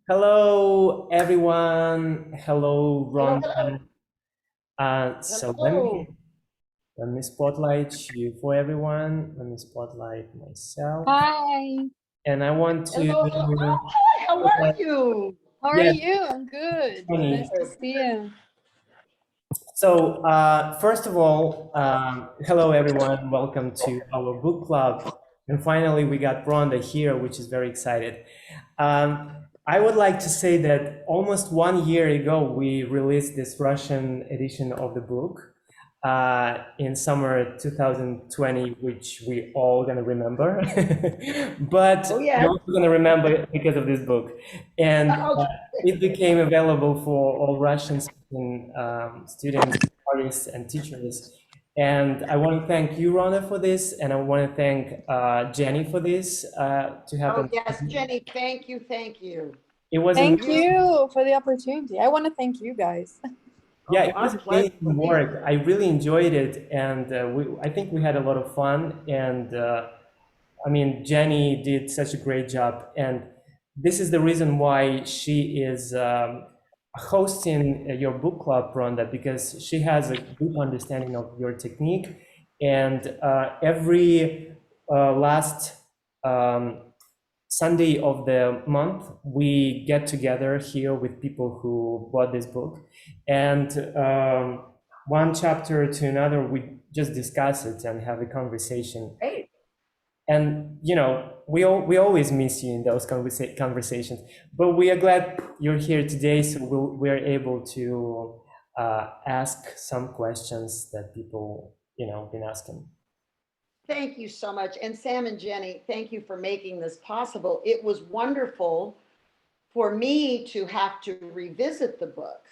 Hello, everyone. Hello, Hello, Ronda. hello, So let hello. me let me spotlight you for everyone. Let me spotlight myself, Hi, and I want to Hello, hello. Oh, hi, how are spotlight. you? how are Yes, you? I'm good. Tony. Nice to see you. So first of all, hello everyone. Welcome to our book club. And finally, we got Ronda here, which is very excited. I would like to say that almost 1 year ago, we released this Russian edition of the book in summer 2020, which we all gonna remember. But Oh, we're yes. also gonna remember it because of this book. And Oh, it became available for all Russian-speaking students, artists, and teachers. And I want to thank you, Rhonda, for this, and I want to thank Jenny for this to oh, happen. yes, Jenny, thank you, thank you. It was Thank You, amazing. you for the opportunity. I want to thank you guys. Yeah, oh, it was our pleasure. amazing work. I really enjoyed it, and I think we had a lot of fun. And I mean, Jenny did such a great job, and this is the reason why she is hosting your book club, Rhonda, because she has a good understanding of your technique, and every last Sunday of the month, we get together here with people who bought this book, and one chapter to another, we just discuss it and have a conversation. Great. And we always miss you in those conversations, but we are glad you're here today, so we're able to ask some questions that people been asking. Thank you so much. And Sam and Jenny, thank you for making this possible. It was wonderful for me to have to revisit the book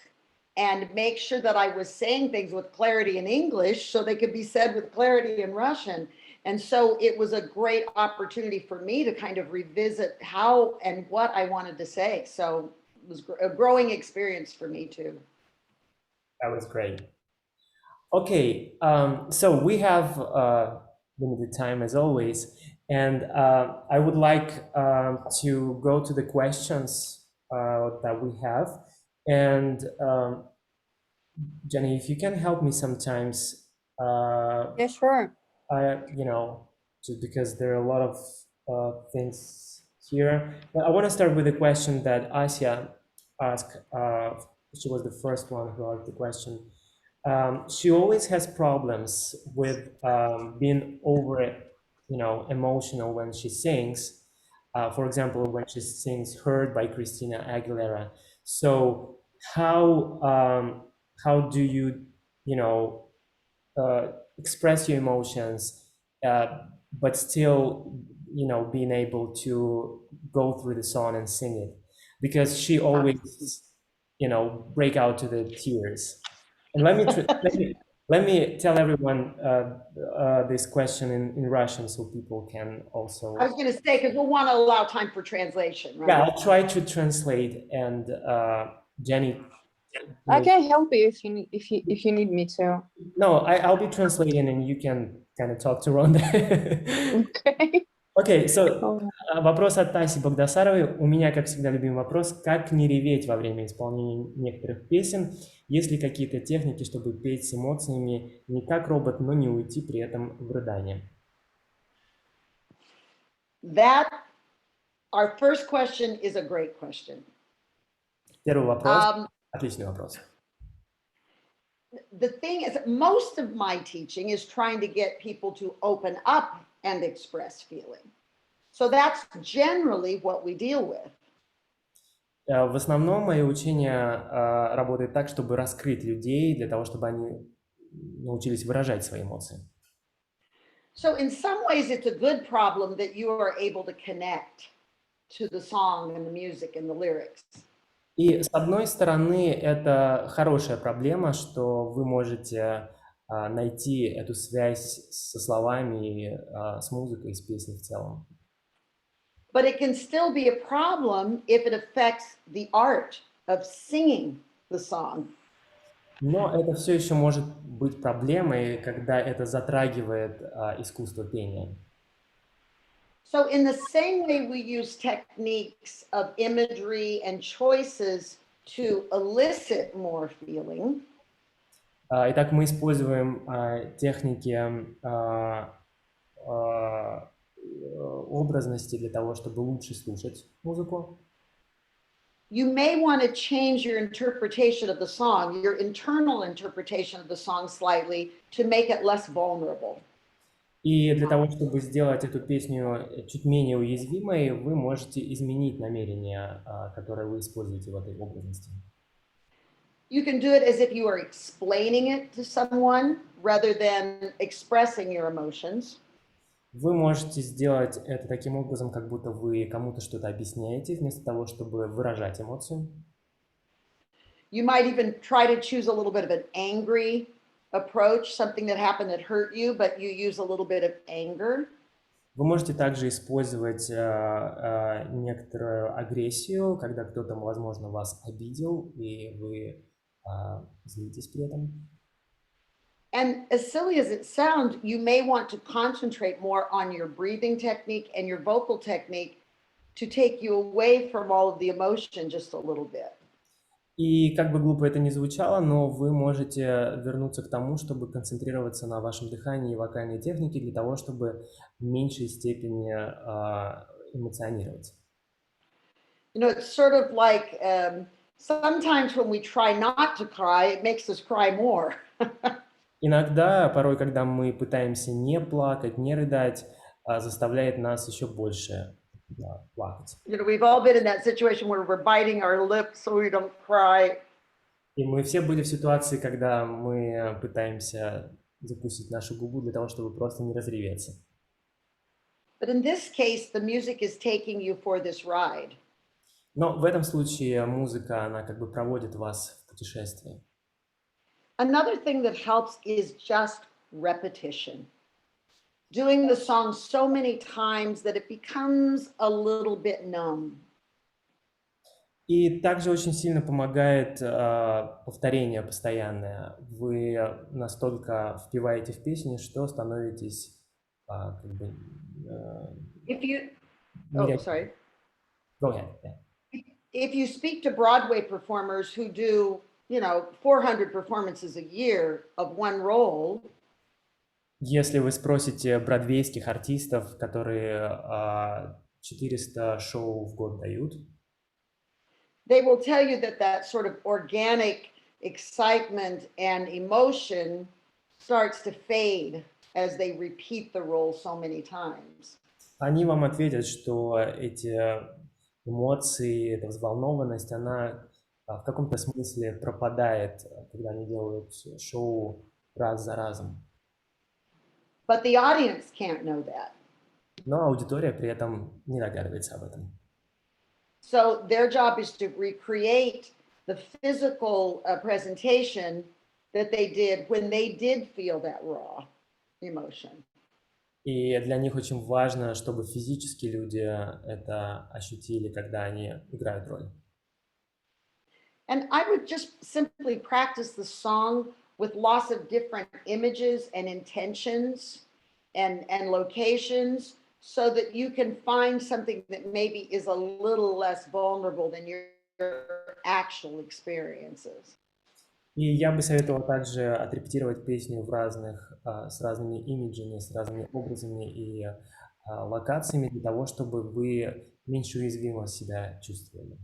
and make sure that I was saying things with clarity in English so they could be said with clarity in Russian. And so it was a great opportunity for me to kind of revisit how and what I wanted to say. So it was a growing experience for me too. That was great. Okay, so we have limited time as always, and I would like to go to the questions that we have. And Jenny, if you can help me sometimes, Yeah, sure. just because there are a lot of things here. But I want to start with a question that Asya asked. She was the first one who asked the question. She always has problems with being over, emotional when she sings. For example, when she sings "Heard" by Christina Aguilera. So how do you, you know, express your emotions, but still, being able to go through the song and sing it? Because she always, break out to the tears. And let me tell everyone this question in Russian so people can I also. was going to say, because we'll want to allow time for translation, Yeah, right? I'll try to translate, and Jenny I will. can help you if you need me to. No, I'll be translating, and you can kind of talk to Rhonda. Okay. Окей, so, Oh. вопрос от Таси Богдасаровой. У меня, как всегда, любимый вопрос. Как не реветь во время исполнения некоторых песен? Есть ли какие-то техники, чтобы петь с эмоциями не как робот, но не уйти при этом в рыдание? That, our first question is a great question. Первый вопрос. Отличный вопрос. The thing is, most of my teaching is trying to get people to open up and express feeling. So that's generally what we deal with. В основном мое учение работает так, чтобы раскрыть людей, для того, чтобы они научились выражать свои эмоции. So in some ways, it's a good problem that you are able to connect to the song and the music and the lyrics. И с одной стороны, это хорошая проблема, что вы можете найти эту связь со словами, с музыкой, с песней в целом. But it can still be a problem if it affects the art of singing the song. Но это все еще может быть проблемой, когда это затрагивает искусство пения. So in the same way we use techniques of imagery and choices to elicit more feeling, Итак, мы используем техники образности для того, чтобы лучше слушать музыку. you may want to change your interpretation of the song, your internal interpretation of the song slightly to make it less vulnerable. И для того, чтобы сделать эту песню чуть менее уязвимой, вы можете изменить намерение, которое вы используете в этой образности. You can do it as if you are explaining it to someone rather than expressing your emotions. Вы можете сделать это таким образом, как будто вы кому-то что-то объясняете, вместо того, чтобы выражать эмоцию. You might even try to choose a little bit of an angry approach, something that happened that hurt you, but you use a little bit of anger. Вы можете также использовать некоторую агрессию, когда кто-то, возможно, вас обидел, и вы злитесь при этом. And as silly as it sounds, you may want to concentrate more on your breathing technique and your vocal technique to take you away from all of the emotion just a little bit. И как бы глупо это ни звучало, но вы можете вернуться к тому, чтобы концентрироваться на вашем дыхании и вокальной технике для того, чтобы в меньшей степени эмоционировать. You know, it's sort of like sometimes when we try not to cry, it makes us cry more. Иногда, порой, когда мы пытаемся не плакать, не рыдать, заставляет нас еще больше плакать. You know, we've all been in that situation where we're biting our lips so we don't cry. И мы все были в ситуации, когда мы пытаемся закусить нашу губу для того, чтобы просто не разреветься. But in this case, the music is taking you for this ride. Но в этом случае музыка, она как бы проводит вас в путешествии. Another thing that helps is just repetition. Doing the song so many times that it becomes a little bit numb. И также очень сильно помогает повторение постоянное. Вы настолько впиваете в песни, что становитесь как бы... If you, oh, sorry. Go ahead. Yeah. If you speak to Broadway performers who do, you know, 400 performances a year of one role. Если вы спросите бродвейских артистов, которые 400 шоу в год дают, they will tell you that that sort of organic excitement and emotion starts to fade as they repeat the role so many times. Они вам ответят, что эти эмоции, эта взволнованность, она в каком-то смысле пропадает, когда они делают шоу раз за разом. But the audience can't know that. Но аудитория при этом не догадывается об этом. So their job is to recreate the physical presentation that they did when they did feel that raw emotion. И для них очень важно, чтобы физически люди это ощутили, когда они играют роль. And I would just simply practice the song with lots of different images and intentions and locations so that you can find something that maybe is a little less vulnerable than your actual experiences. И я бы советовал также отрепетировать песню в разных, с разными имиджами, с разными образами и локациями для того, чтобы вы меньше уязвимо себя чувствовали.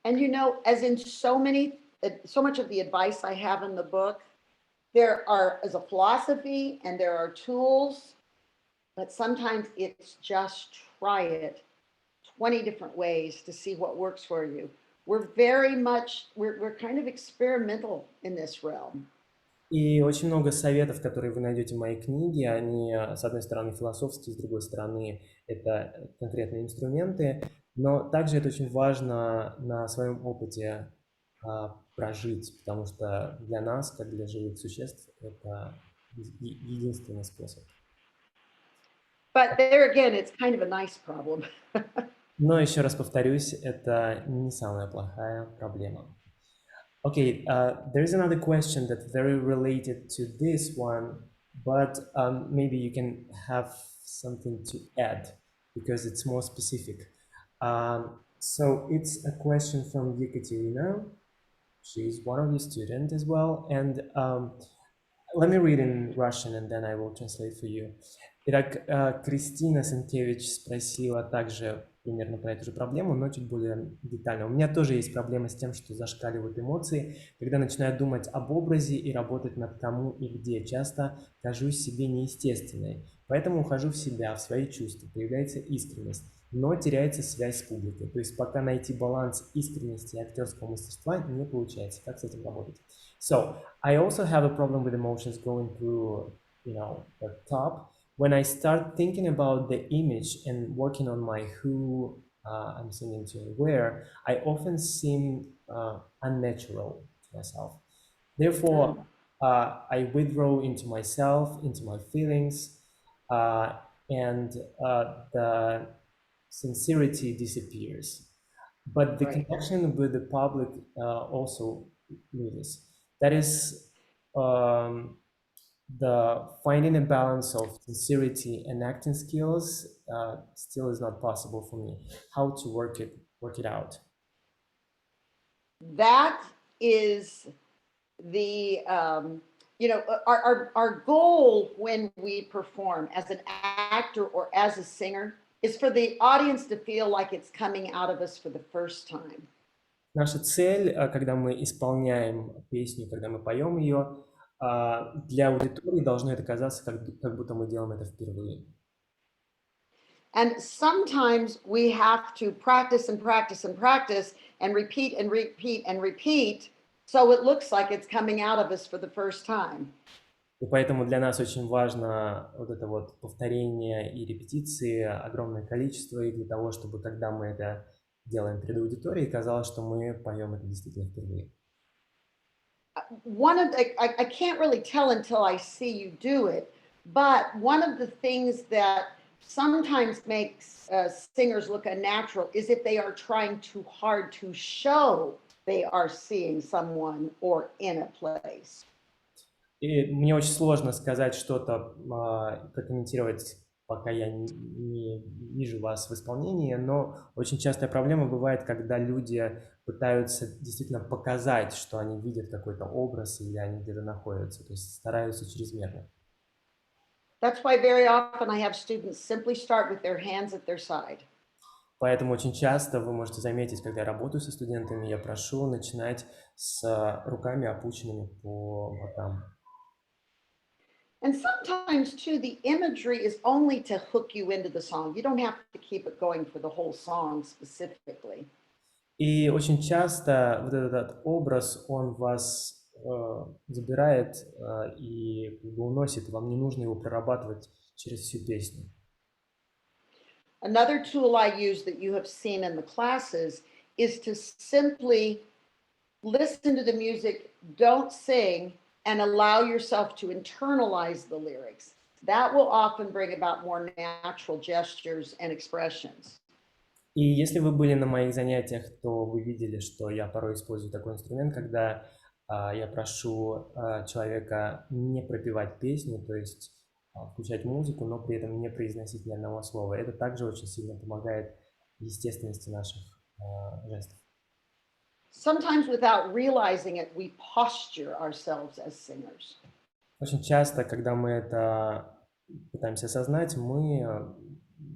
And you know, as in so much of the advice I have in the book, there is a philosophy and there are tools, but sometimes it's just try it 20 different ways to see what works for you. We're kind of experimental in this realm. И очень много советов, которые вы найдете в моей книге, они, с одной стороны, философские, с другой стороны, это конкретные инструменты, но также это очень важно на своем опыте прожить, потому что для нас, как для живых существ, это единственный способ. But there again, it's kind of a nice problem. Но еще раз повторюсь, это не самая плохая проблема. Okay, there is another question that's very related to this one, but maybe you can have something to add because it's more specific. So it's a question from Ekaterina. She's one of the students as well. And let me read in Russian and then I will translate for you. Итак, Кристина Сенкевич спросила также примерно про эту же проблему, но чуть более детально. У меня тоже есть проблема с тем, что зашкаливают эмоции, когда начинаю думать об образе и работать над кому и где. Часто кажусь себе неестественной, поэтому ухожу в себя, в свои чувства, появляется искренность, но теряется связь с публикой. То есть пока найти баланс искренности и актерского мастерства не получается. Как с этим работать? So, I also have a problem with emotions going through, the top. When I start thinking about the image and working on my who I'm singing to and where, I often seem unnatural to myself. Therefore, I withdraw into myself, into my feelings, and the sincerity disappears. But the Right. connection with the public also loses. That is the finding a balance of sincerity and acting skills still is not possible for me. How to work it out? That is the our goal when we perform as an actor or as a singer is for the audience to feel like it's coming out of us for the first time. Наша цель, когда мы исполняем песню, когда мы поем ее, для аудитории должно это казаться, как будто мы делаем это впервые. And sometimes we have to practice and practice and practice and repeat and repeat and repeat, so it looks like it's coming out of us for the first time. И поэтому для нас очень важно вот это вот повторение и репетиции, огромное количество, и для того, чтобы когда мы это делаем перед аудиторией, казалось, что мы поем это действительно впервые. I can't really tell until I see you do it, but one of the things that sometimes makes singers look unnatural is if they are trying too hard to show they are seeing someone or in a place. И мне очень сложно сказать что-то, прокомментировать, пока я не вижу вас в исполнении, но очень частая проблема бывает, когда люди пытаются действительно показать, что они видят какой-то образ или они где-то находятся, то есть стараются чрезмерно. That's why very often I have students simply start with their hands at their side. Поэтому очень часто вы можете заметить, когда я работаю со студентами, я прошу начинать с руками, опущенными по бокам. And sometimes too, the imagery is only to hook you into the song. You don't have to keep it going for the whole song specifically. И очень часто вот этот образ, он вас забирает и как бы уносит, вам не нужно его прорабатывать через всю песню. Another tool I use that you have seen in the classes is to simply listen to the music, don't sing, and allow yourself to internalize the lyrics. That will often bring about more natural gestures and expressions. И если вы были на моих занятиях, то вы видели, что я порой использую такой инструмент, когда я прошу человека не пропевать песню, то есть включать музыку, но при этом не произносить ни одного слова. Это также очень сильно помогает естественности наших жестов. Sometimes without realizing it, we posture ourselves as singers. Очень часто, когда мы это пытаемся осознать, мы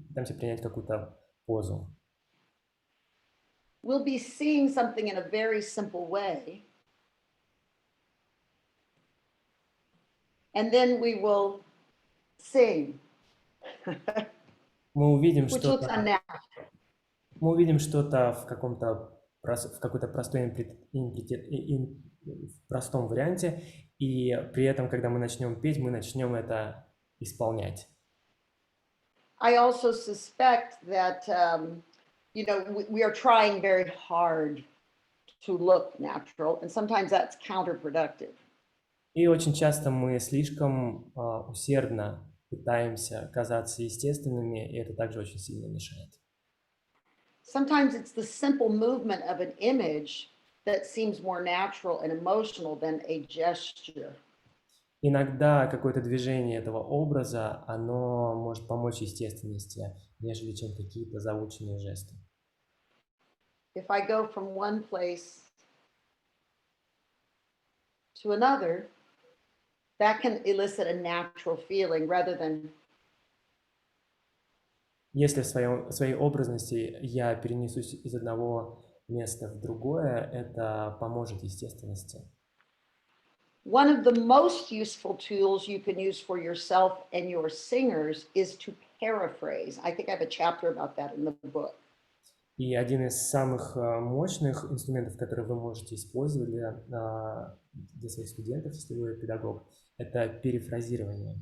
пытаемся принять какую-то позу. We'll be seeing something in a very simple way. And then we will sing. Мы увидим Which looks что-то, unnatural. мы увидим что-то в какой-то простом варианте, и при этом, когда мы начнем петь, мы начнем это исполнять. I also suspect that, we are trying very hard to look natural, and sometimes that's counterproductive. И очень часто мы слишком усердно пытаемся казаться естественными, и это также очень сильно мешает. Sometimes it's the simple movement of an image that seems more natural and emotional than a gesture. Иногда какое-то движение этого образа, оно может помочь естественности, нежели чем какие-то заученные жесты. If I go from one place to another, that can elicit a natural feeling rather than Если в своей образности я перенесусь из одного места в другое, это поможет естественности. one of the most useful tools you can use for yourself and your singers is to paraphrase. I think I have a chapter about that in the book. И один из самых мощных инструментов, которые вы можете использовать для своих студентов, если вы педагог, это перефразирование.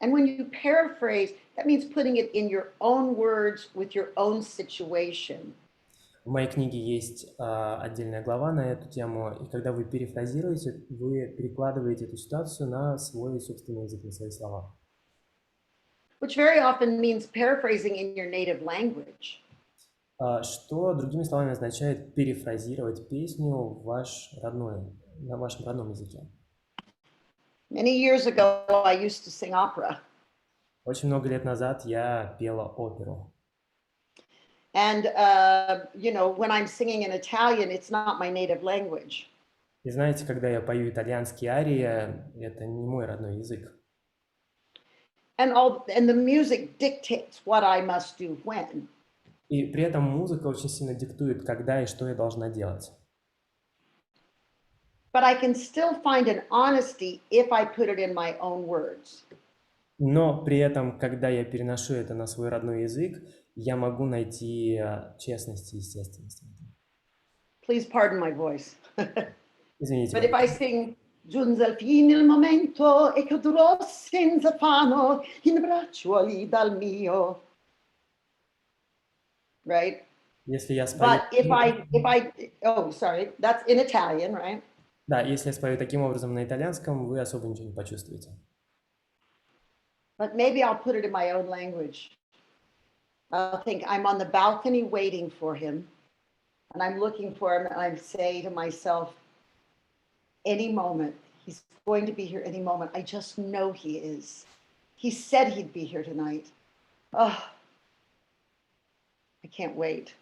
And when you paraphrase, that means putting it in your own words with your own situation. В моей книге есть отдельная глава на эту тему, и когда вы перефразируете, вы перекладываете эту ситуацию на свой собственный язык, на свои слова. Which very often means paraphrasing in your native language. Что, другими словами, означает перефразировать песню на вашем родном языке. Many years ago, I used to sing opera. Очень много лет назад я пела оперу. And, when I'm singing in Italian, it's not my native language. И знаете, когда я пою итальянские арии, это не мой родной язык. And the music dictates what I must do when. И при этом музыка очень сильно диктует, когда и что я должна делать. But I can still find an honesty if I put it in my own words. Но при этом, когда я переношу это на свой родной язык, я могу найти честность и естественность. Please pardon my voice. Извините. But if I sing giunse al fine il momento e cadrò senza affanno in braccioli dal mio. Right? Если я спою... But if I, oh, sorry, that's in Italian, right? Да, если я спою таким образом на итальянском, вы особо ничего не почувствуете. But maybe I'll put it in my own language. I'll think I'm on the balcony waiting for him, and I'm looking for him, and I say to myself, any moment, he's going to be here any moment. I just know he is. He said he'd be here tonight. Oh, I can't wait.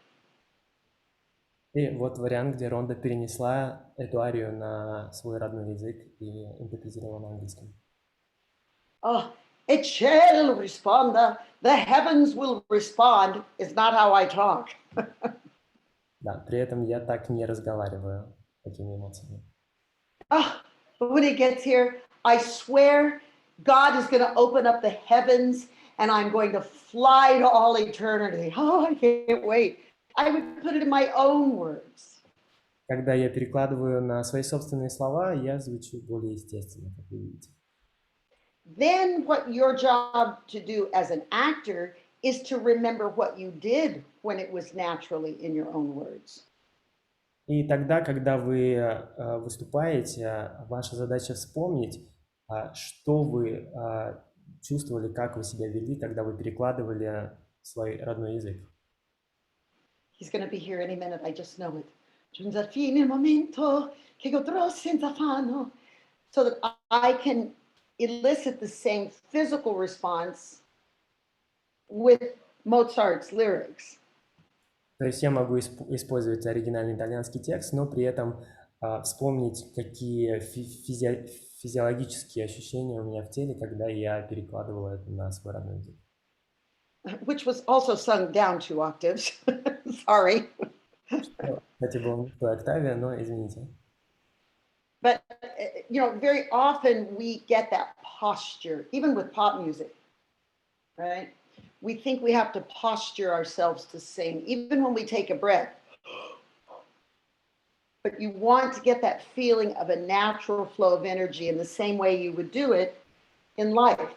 И вот вариант, где Ронда перенесла эту арию на свой родной язык и интерпретировала на английском. Oh, e cielo risponda, the heavens will respond, is not how I talk. Да, при этом я так не разговариваю такими эмоциями. Oh, but when it gets here, I swear God is going to open up the heavens and I'm going to fly to all eternity. Oh, I can't wait. I would put it in my own words. Когда я перекладываю на свои собственные слова, я звучу более естественно, как вы видите. Then what your job to do as an actor is to remember what you did when it was naturally in your own words. И тогда, когда вы выступаете, ваша задача вспомнить, что вы чувствовали, как вы себя вели, когда вы перекладывали свой родной язык. He's going to be here any minute, I just know it. Giunge al fine il momento che godrò senza affanno, so that I can elicit the same physical response with Mozart's lyrics. То есть я могу использовать оригинальный итальянский текст, но при этом вспомнить, какие физиологические ощущения у меня в теле, когда я перекладывал это на свой родной язык. Which was also sung down 2 octaves. Sorry. Кстати, было не в той октаве, но извините. But, very often we get that posture, even with pop music, right? We think we have to posture ourselves to sing, even when we take a breath. But you want to get that feeling of a natural flow of energy in the same way you would do it in life.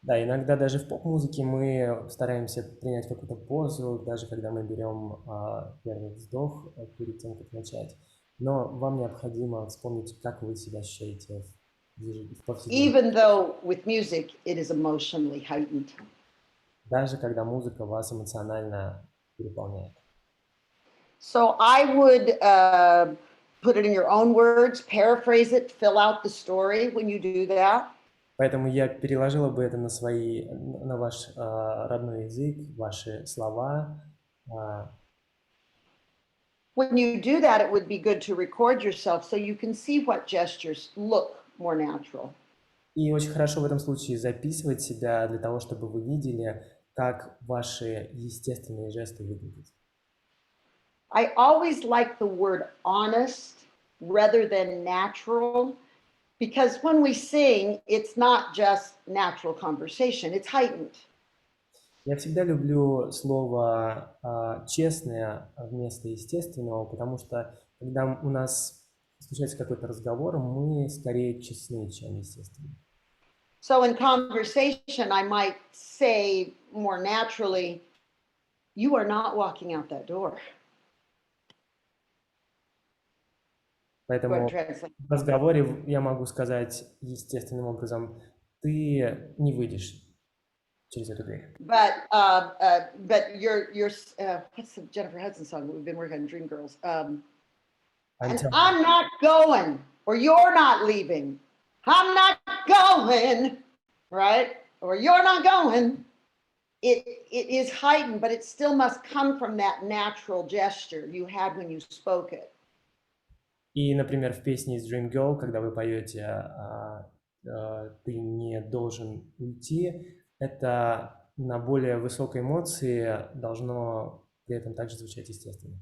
Да, иногда даже в поп-музыке мы стараемся принять какую-то позу, даже когда мы берем первый вздох перед тем, как начать. Но вам необходимо вспомнить, как вы себя ощущаете в повседневности. Even though with music it is emotionally heightened. Даже когда музыка вас эмоционально переполняет. So I would put it in your own words, paraphrase it, fill out the story when you do that. Поэтому я переложила бы это на ваш родной язык, ваши слова. When you do that, it would be good to record yourself so you can see what gestures look more natural. И очень хорошо в этом случае записывать себя для того, чтобы вы видели, как ваши естественные жесты выглядят. I always like the word honest rather than natural, because when we sing, it's not just natural conversation, it's heightened. Я всегда люблю слово «честное» вместо естественного, потому что когда у нас случается какой-то разговор, мы скорее честны, чем естественны. So in conversation, I might say more naturally, you are not walking out that door. Поэтому в разговоре я могу сказать естественным образом, ты не выйдешь через эту дверь. But you're what's the Jennifer Hudson song that we've been working on, Dreamgirls? And I'm not going, or you're not leaving. I'm not going, right? Or you're not going. It is heightened, but it still must come from that natural gesture you had when you spoke it. И, например, в песне из Dream Girl, когда вы поете «Ты не должен уйти», это на более высокой эмоции должно при этом также звучать естественно.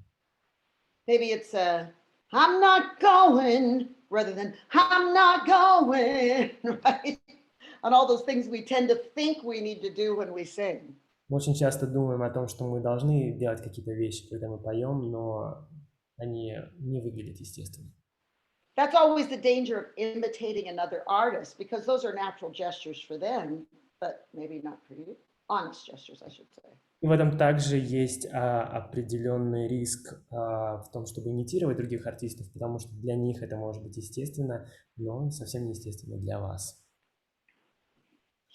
Maybe it's I'm not going, rather than I'm not going, right? And all those things we tend to think we need to do when we sing. Мы очень часто думаем о том, что мы должны делать какие-то вещи, когда мы поем, но они не выглядят естественно. That's always the danger of imitating another artist, because those are natural gestures for them, but maybe not for you. Honest gestures, I should say. И в этом также есть определенный риск в том, чтобы имитировать других артистов, потому что для них это может быть естественно, но совсем не естественно для вас.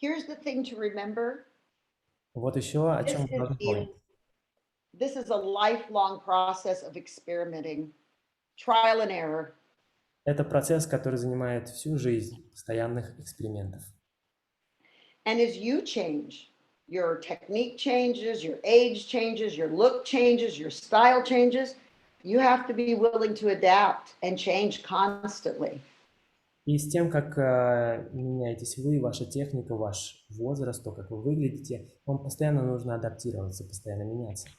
Here's the thing to remember. Вот еще о чем важно помнить. This is a lifelong process of experimenting, trial and error. Это процесс, который занимает всю жизнь постоянных экспериментов. And as you change, your technique changes, your age changes, your look changes, your style changes, you have to be willing to adapt and change constantly. И с тем, как меняетесь вы, ваша техника, ваш возраст, то, как вы выглядите, вам постоянно нужно адаптироваться, постоянно меняться.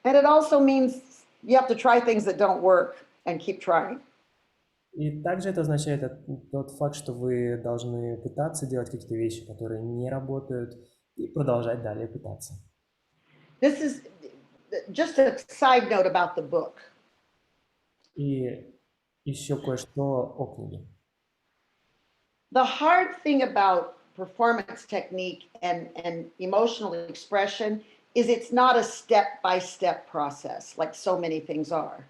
And it also means you have to try things that don't work and keep trying. И также это означает тот факт, что вы должны пытаться делать какие-то вещи, которые не работают, и продолжать далее пытаться. This is just a side note about the book. И еще кое-что о книге. The hard thing about performance technique and emotional expression is it's not a step-by-step process like so many things are.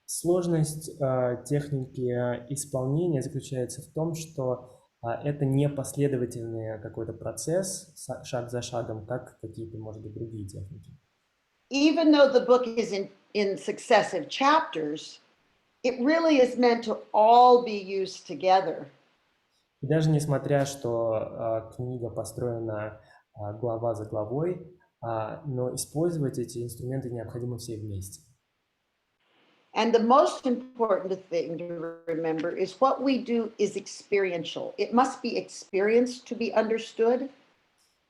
Сложность техники исполнения заключается в том, что это не последовательный какой-то процесс, шаг за шагом, как какие-то, может быть, другие техники. Even though the book is in successive chapters, it really is meant to all be used together. И даже несмотря, что книга построена глава за главой, но использовать эти инструменты необходимо все вместе. And the most important thing to remember is what we do is experiential. It must be experienced to be understood.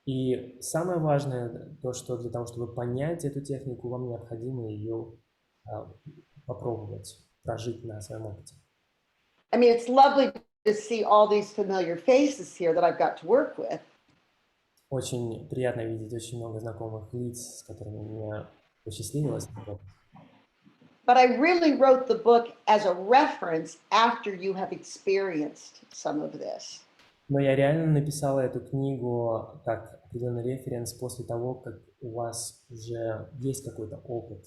И самое важное, то, что для того, чтобы понять эту технику, вам необходимо ее попробовать, прожить на своем опыте. I mean, it's lovely to see all these familiar faces here that I've got to work with. Очень приятно видеть очень много знакомых лиц, с которыми мне посчастливилось работать. But I really wrote the book as a reference after you have experienced some of this. Но я реально написала эту книгу как определенный референс после того, как у вас уже есть какой-то опыт.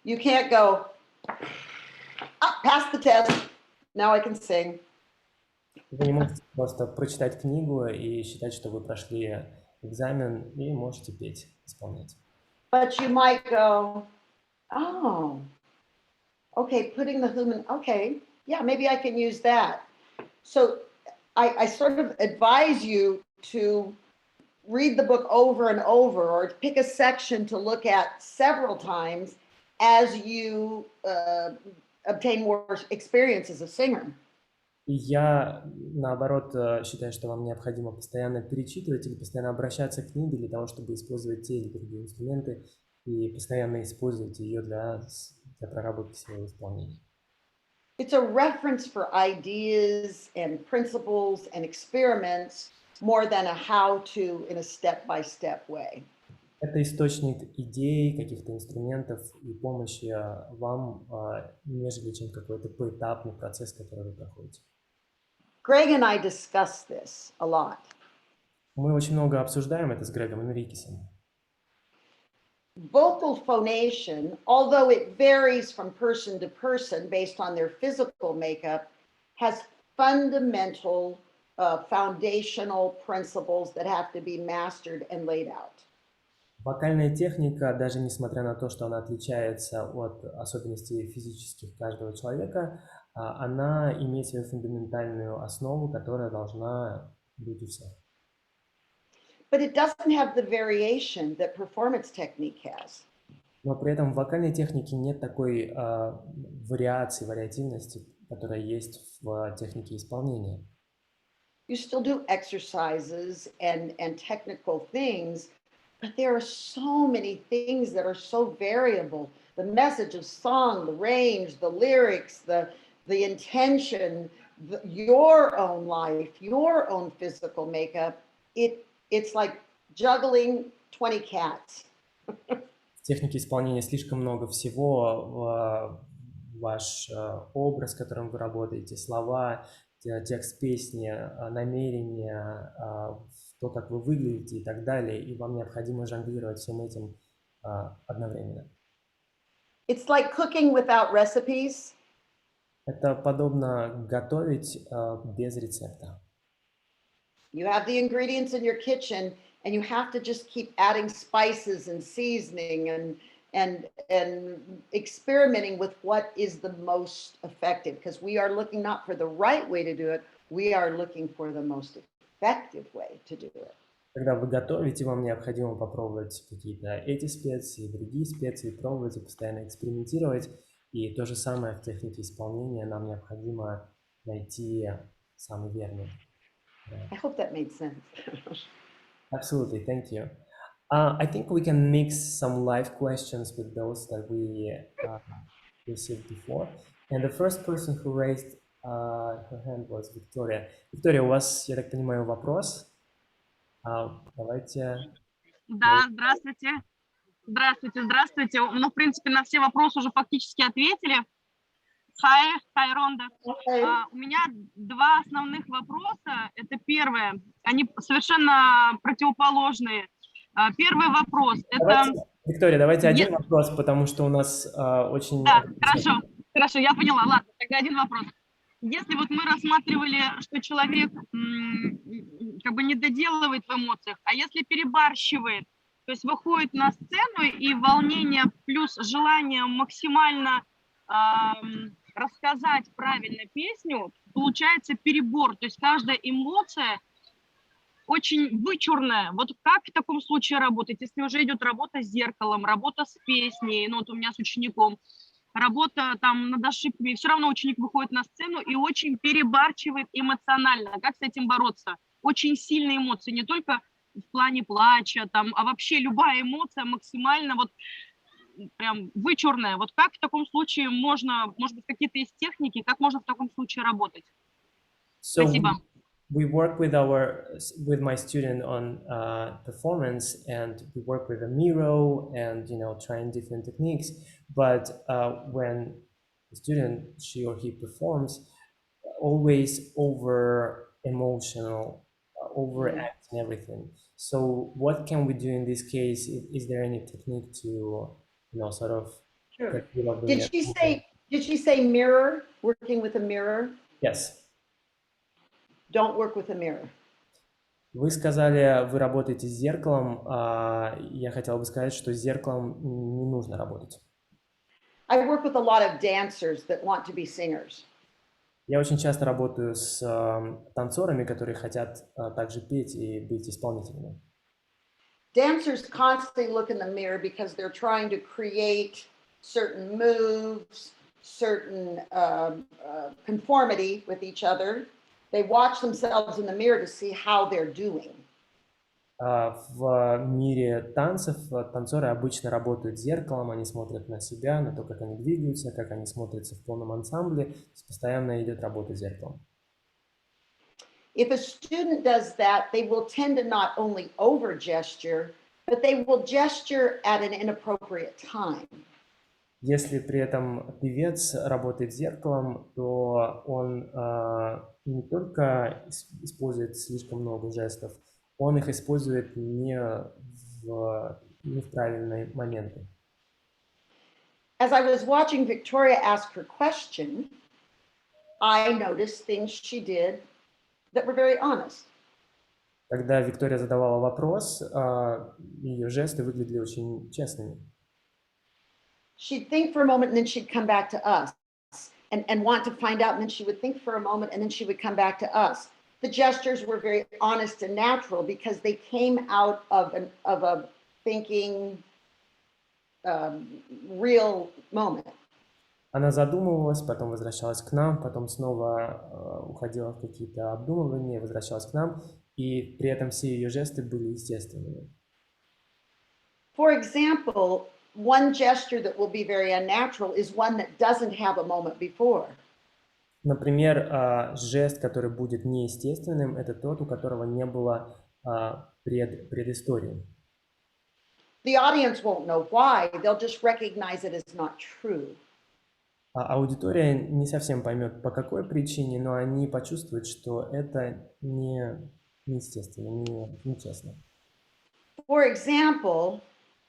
You can't go, pass the test, now I can sing. Вы не можете просто прочитать книгу и считать, что вы прошли экзамен и можете петь, исполнять. But you might go, oh, Okay, putting the human, okay, yeah, maybe I can use that. So I sort of advise you to read the book over and over, or pick a section to look at several times as you obtain more experience as a singer. И я, наоборот, считаю, что вам необходимо постоянно перечитывать или постоянно обращаться к книге для того, чтобы использовать те или другие инструменты и постоянно использовать ее для проработки своего исполнения. It's a reference for ideas and principles and experiments more than a how-to in a step-by-step way. Это источник идей, каких-то инструментов и помощи вам, нежели чем какой-то поэтапный процесс, который вы проходите. Greg and I discuss this a lot. Мы очень много обсуждаем это с Грегом Энрикесом. Vocal phonation, although it varies from person to person based on their physical makeup, has fundamental, foundational principles that have to be mastered and laid out. Вокальная техника, даже несмотря на то, что она отличается от особенностей физических каждого человека, она имеет свою фундаментальную основу, которая должна быть у всех. But it doesn't have the variation that performance technique has. Но при этом в вокальной технике нет такой вариации, вариативности, которая есть в технике исполнения. You still do exercises and technical things, but there are so many things that are so variable. The message of song, the range, the lyrics, the intention, your own life, your own physical makeup. It's like juggling 20 cats. В технике исполнения слишком много всего, ваш образ, с которым вы работаете, слова, текст песни, намерения, то, как вы выглядите и так далее, и вам необходимо жонглировать всем этим одновременно. It's like cooking without recipes. Это подобно готовить без рецепта. You have the ingredients in your kitchen, and you have to just keep adding spices and seasoning and experimenting with what is the most effective, because we are looking not for the right way to do it, we are looking for the most effective way to do it. Когда вы готовите, вам необходимо попробовать какие-то эти специи, другие специи, пробовать и постоянно экспериментировать. И то же самое в технике исполнения, нам необходимо найти самый верный. I hope that made sense. Absolutely, thank you. I think we can mix some live questions with those that we received before. And the first person who raised her hand was Victoria. Victoria, у вас, я так понимаю, вопрос? Давайте. Да, здравствуйте. Здравствуйте. Ну, в принципе, на все вопросы уже фактически ответили. Hi, Ронда. У меня два основных вопроса. Это первое. Они совершенно противоположные. Первый вопрос. Виктория, давайте один вопрос, потому что у нас очень... Да, хорошо, я поняла. Ладно, тогда один вопрос. Если вот мы рассматривали, что человек как бы не доделывает в эмоциях, а если перебарщивает, то есть выходит на сцену и волнение плюс желание максимально рассказать правильно песню, получается перебор, то есть каждая эмоция очень вычурная. Вот как в таком случае работать, если уже идет работа с зеркалом, работа с песней, ну вот у меня с учеником, работа там над ошибками, все равно ученик выходит на сцену и очень перебарщивает эмоционально. Как с этим бороться? Очень сильные эмоции, не только в плане плача, там, а вообще любая эмоция максимально вот прям вычурная. Вот как в таком случае можно, может быть, какие-то есть техники, как можно в таком случае работать? Спасибо. We work with my student on performance, and we work with a mirror and trying different techniques. But when the student, she or he performs, always over emotional, overacting everything. So what can we do in this case? Is there any technique to sort of? Sure. Did she say mirror? Working with a mirror? Yes. Don't work with a mirror. Вы сказали, вы работаете с зеркалом. Я хотела бы сказать, что с зеркалом не нужно работать. I work with a lot of dancers that want to be singers. Я очень часто работаю с танцорами, которые хотят также петь и быть исполнителями. Dancers constantly look in the mirror because they're trying to create certain moves, certain conformity with each other. They watch themselves in the mirror to see how they're doing. В мире танцев танцоры обычно работают зеркалом, они смотрят на себя, на то, как они двигаются, как они смотрятся в полном ансамбле. То есть постоянно идет работа с зеркалом. If a student does that, they will tend to not only over gesture, but they will gesture at an inappropriate time. Если при этом певец работает с зеркалом, то он не только использует слишком много жестов, он их использует не в правильные моменты. As I was watching Victoria ask her question, I noticed things she did that were very honest. Когда Виктория задавала вопрос, ее жесты выглядели очень честными. She'd think for a moment and then she'd come back to us and want to find out, and then she would think for a moment and then she would come back to us. The gestures were very honest and natural because they came out of a thinking, real moment. Она задумывалась, потом возвращалась к нам, потом снова уходила в какие-то обдумывания, возвращалась к нам, и при этом все ее жесты были естественными. For example, one gesture that will be very unnatural is one that doesn't have a moment before. Например, жест, который будет неестественным, это тот, у которого не было предыстории. The audience won't know why, they'll just recognize it as not true. Аудитория не совсем поймет, по какой причине, но они почувствуют, что это неестественно, нечестно. For example,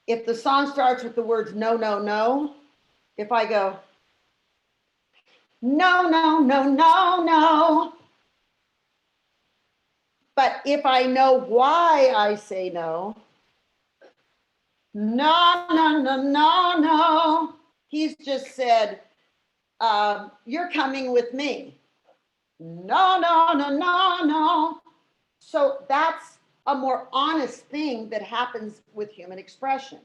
if the song starts with the words no, no, no, if I go, no, no, no, no, no, but if I know why I say no, no, no, no, no, no, he's just said, you're coming with me. No, no, no, no, no. So that's a more honest thing that happens with human expression.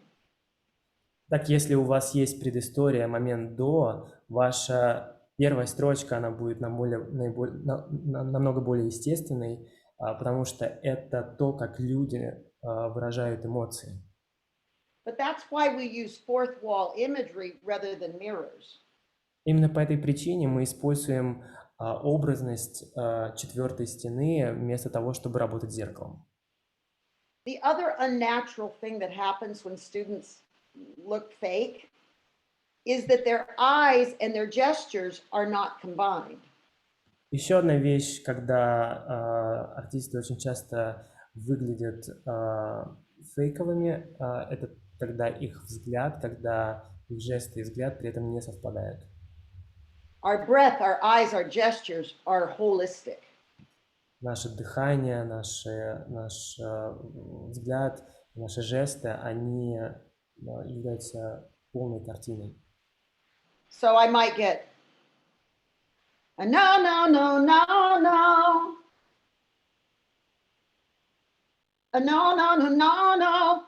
Так, если у вас есть предыстория, момент до, ваша первая строчка, она будет намного более естественной, потому что это то, как люди выражают эмоции. But that's why we use fourth wall imagery rather than mirrors. Именно по этой причине мы используем образность четвертой стены вместо того, чтобы работать с зеркалом. The other unnatural thing that happens when students look fake is that their eyes and their gestures are not combined. Еще одна вещь, когда артисты очень часто выглядят фейковыми, это когда их взгляд, когда их жесты и взгляд при этом не совпадают. Our breath, our eyes, our gestures are holistic. Наше дыхание, наш взгляд, наши жесты, они являются полной картиной. So I might get a no, no, no, no, no. A no, no, no, no, no.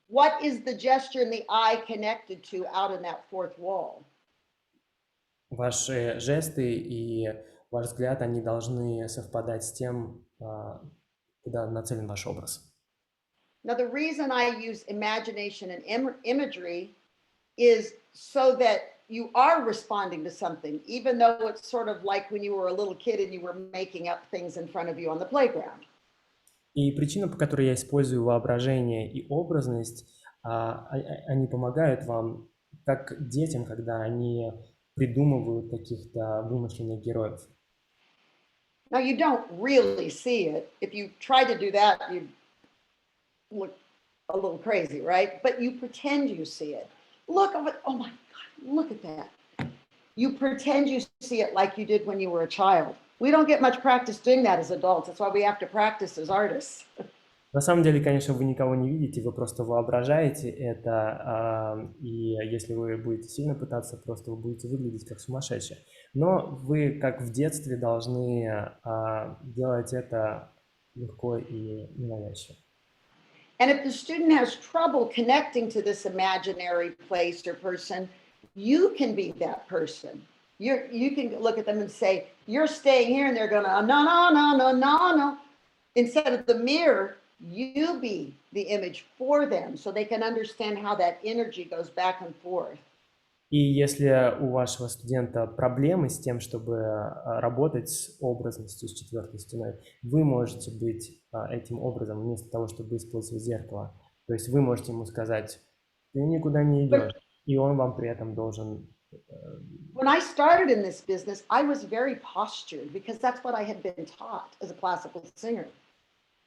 What is the gesture and the eye connected to out in that fourth wall? Ваши жесты и ваш взгляд, они должны совпадать с тем, куда нацелен ваш образ. Now, the reason I use imagination and imagery is so that you are responding to something, even though it's sort of like when you were a little kid and you were making up things in front of you on the playground. И причина, по которой я использую воображение и образность, они помогают вам, как детям, когда они придумывают каких-то вымышленных героев. Now, you don't really see it. If you try to do that, you'd look a little crazy, right? But you pretend you see it. Look, oh my God, look at that. You pretend you see it like you did when you were a child. We don't get much practice doing that as adults. That's why we have to practice as artists. На самом деле, конечно, вы никого не видите, вы просто воображаете это, и если вы будете сильно пытаться, просто вы будете выглядеть как сумасшедшие. Но вы, как в детстве, должны делать это легко и ненавязчиво. And if the student has trouble connecting to this imaginary place or person, you can be that person. You can look at them and say, you're staying here, and they're going to, no, no, no, no, no, no. Instead of the mirror, you be the image for them so they can understand how that energy goes back and forth. И если у вашего студента проблемы с тем, чтобы работать с образностью, с четвертой стеной, вы можете быть этим образом вместо того, чтобы использовать зеркало. То есть вы можете ему сказать, ты никуда не идешь, и он вам при этом должен... When I started in this business, I was very postured because that's what I had been taught as a classical singer.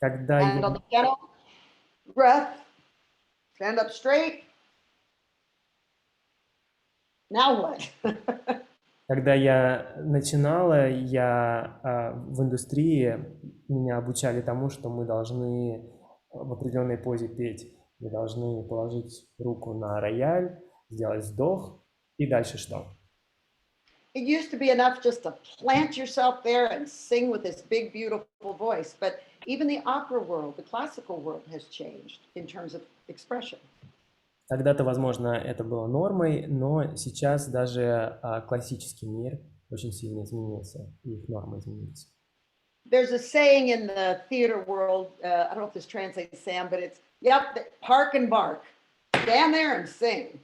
Когда And on the piano, breath, stand up straight. Now what? Когда я начинала, в индустрии меня обучали тому, что мы должны в определенной позе петь. Мы должны положить руку на рояль, сделать вдох, и дальше что? It used to be enough just to plant yourself there and sing with this big, beautiful voice. But even the opera world, the classical world has changed in terms of expression. Когда-то, возможно, это было нормой, но сейчас даже классический мир очень сильно изменился, и их нормы изменились. There's a saying in the theater world, I don't know if this translates, Sam, but it's, yep, park and bark. Stand there and sing.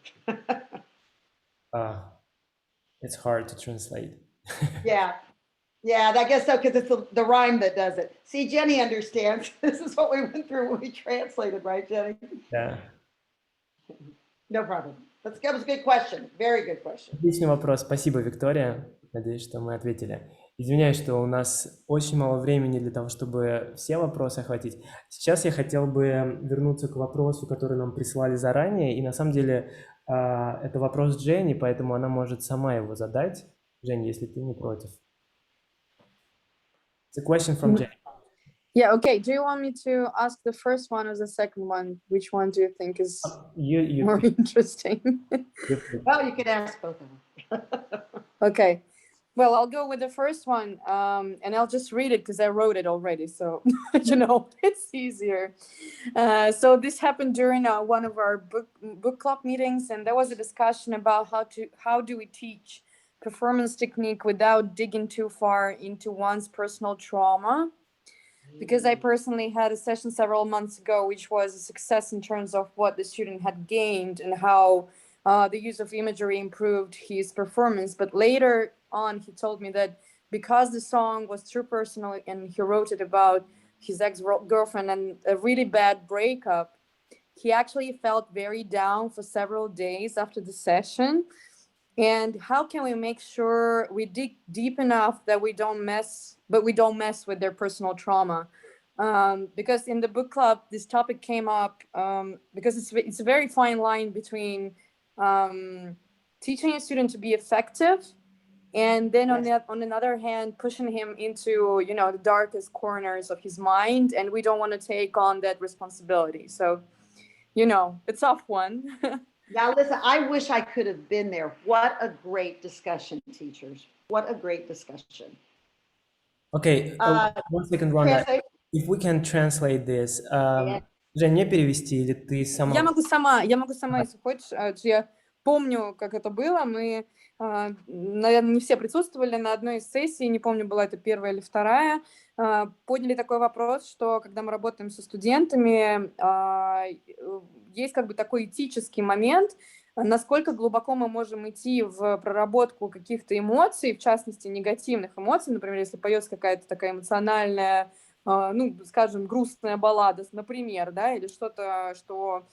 It's hard to translate. Yeah. Yeah, I guess so, because it's the rhyme that does it. See, Jenny understands. This is what we went through when we translated, right, Jenny? Yeah. No problem. That was a good question. Very good question. Отличный вопрос. Спасибо, Виктория. Надеюсь, что мы ответили. Извиняюсь, что у нас очень мало времени для того, чтобы все вопросы охватить. Сейчас я хотел бы вернуться к вопросу, который нам прислали заранее. И на самом деле это вопрос Дженни, поэтому она может сама его задать. Женя, если ты не против. It's a question from Jenny. Yeah, okay. Do you want me to ask the first one or the second one? Which one do you think is more interesting? Well, you could ask both of them. Okay. Well, I'll go with the first one, and I'll just read it because I wrote it already, so it's easier. So this happened during one of our book club meetings, and there was a discussion about how do we teach performance technique without digging too far into one's personal trauma. Because I personally had a session several months ago, which was a success in terms of what the student had gained and how the use of imagery improved his performance. But later on, he told me that because the song was too personal and he wrote it about his ex-girlfriend and a really bad breakup, he actually felt very down for several days after the session. And how can we make sure we dig deep enough that we don't mess with their personal trauma? Because in the book club, this topic came up because it's a very fine line between teaching a student to be effective and then on another hand, pushing him into, the darkest corners of his mind. And we don't want to take on that responsibility. So, it's a tough one. Now, listen, I wish I could have been there. What a great discussion, teachers. What a great discussion. Okay, 1 second, Ronda. If we can translate this. Жень, мне перевести или ты сама? Я могу сама, если хочешь. Я помню, как это было. Мы, наверное, не все присутствовали на одной из сессий, не помню, была это первая или вторая. Подняли такой вопрос, что когда мы работаем со студентами, есть как бы такой этический момент, насколько глубоко мы можем идти в проработку каких-то эмоций, в частности, негативных эмоций. Например, если поется какая-то такая эмоциональная, скажем, грустная баллада, например, да, или что-то, что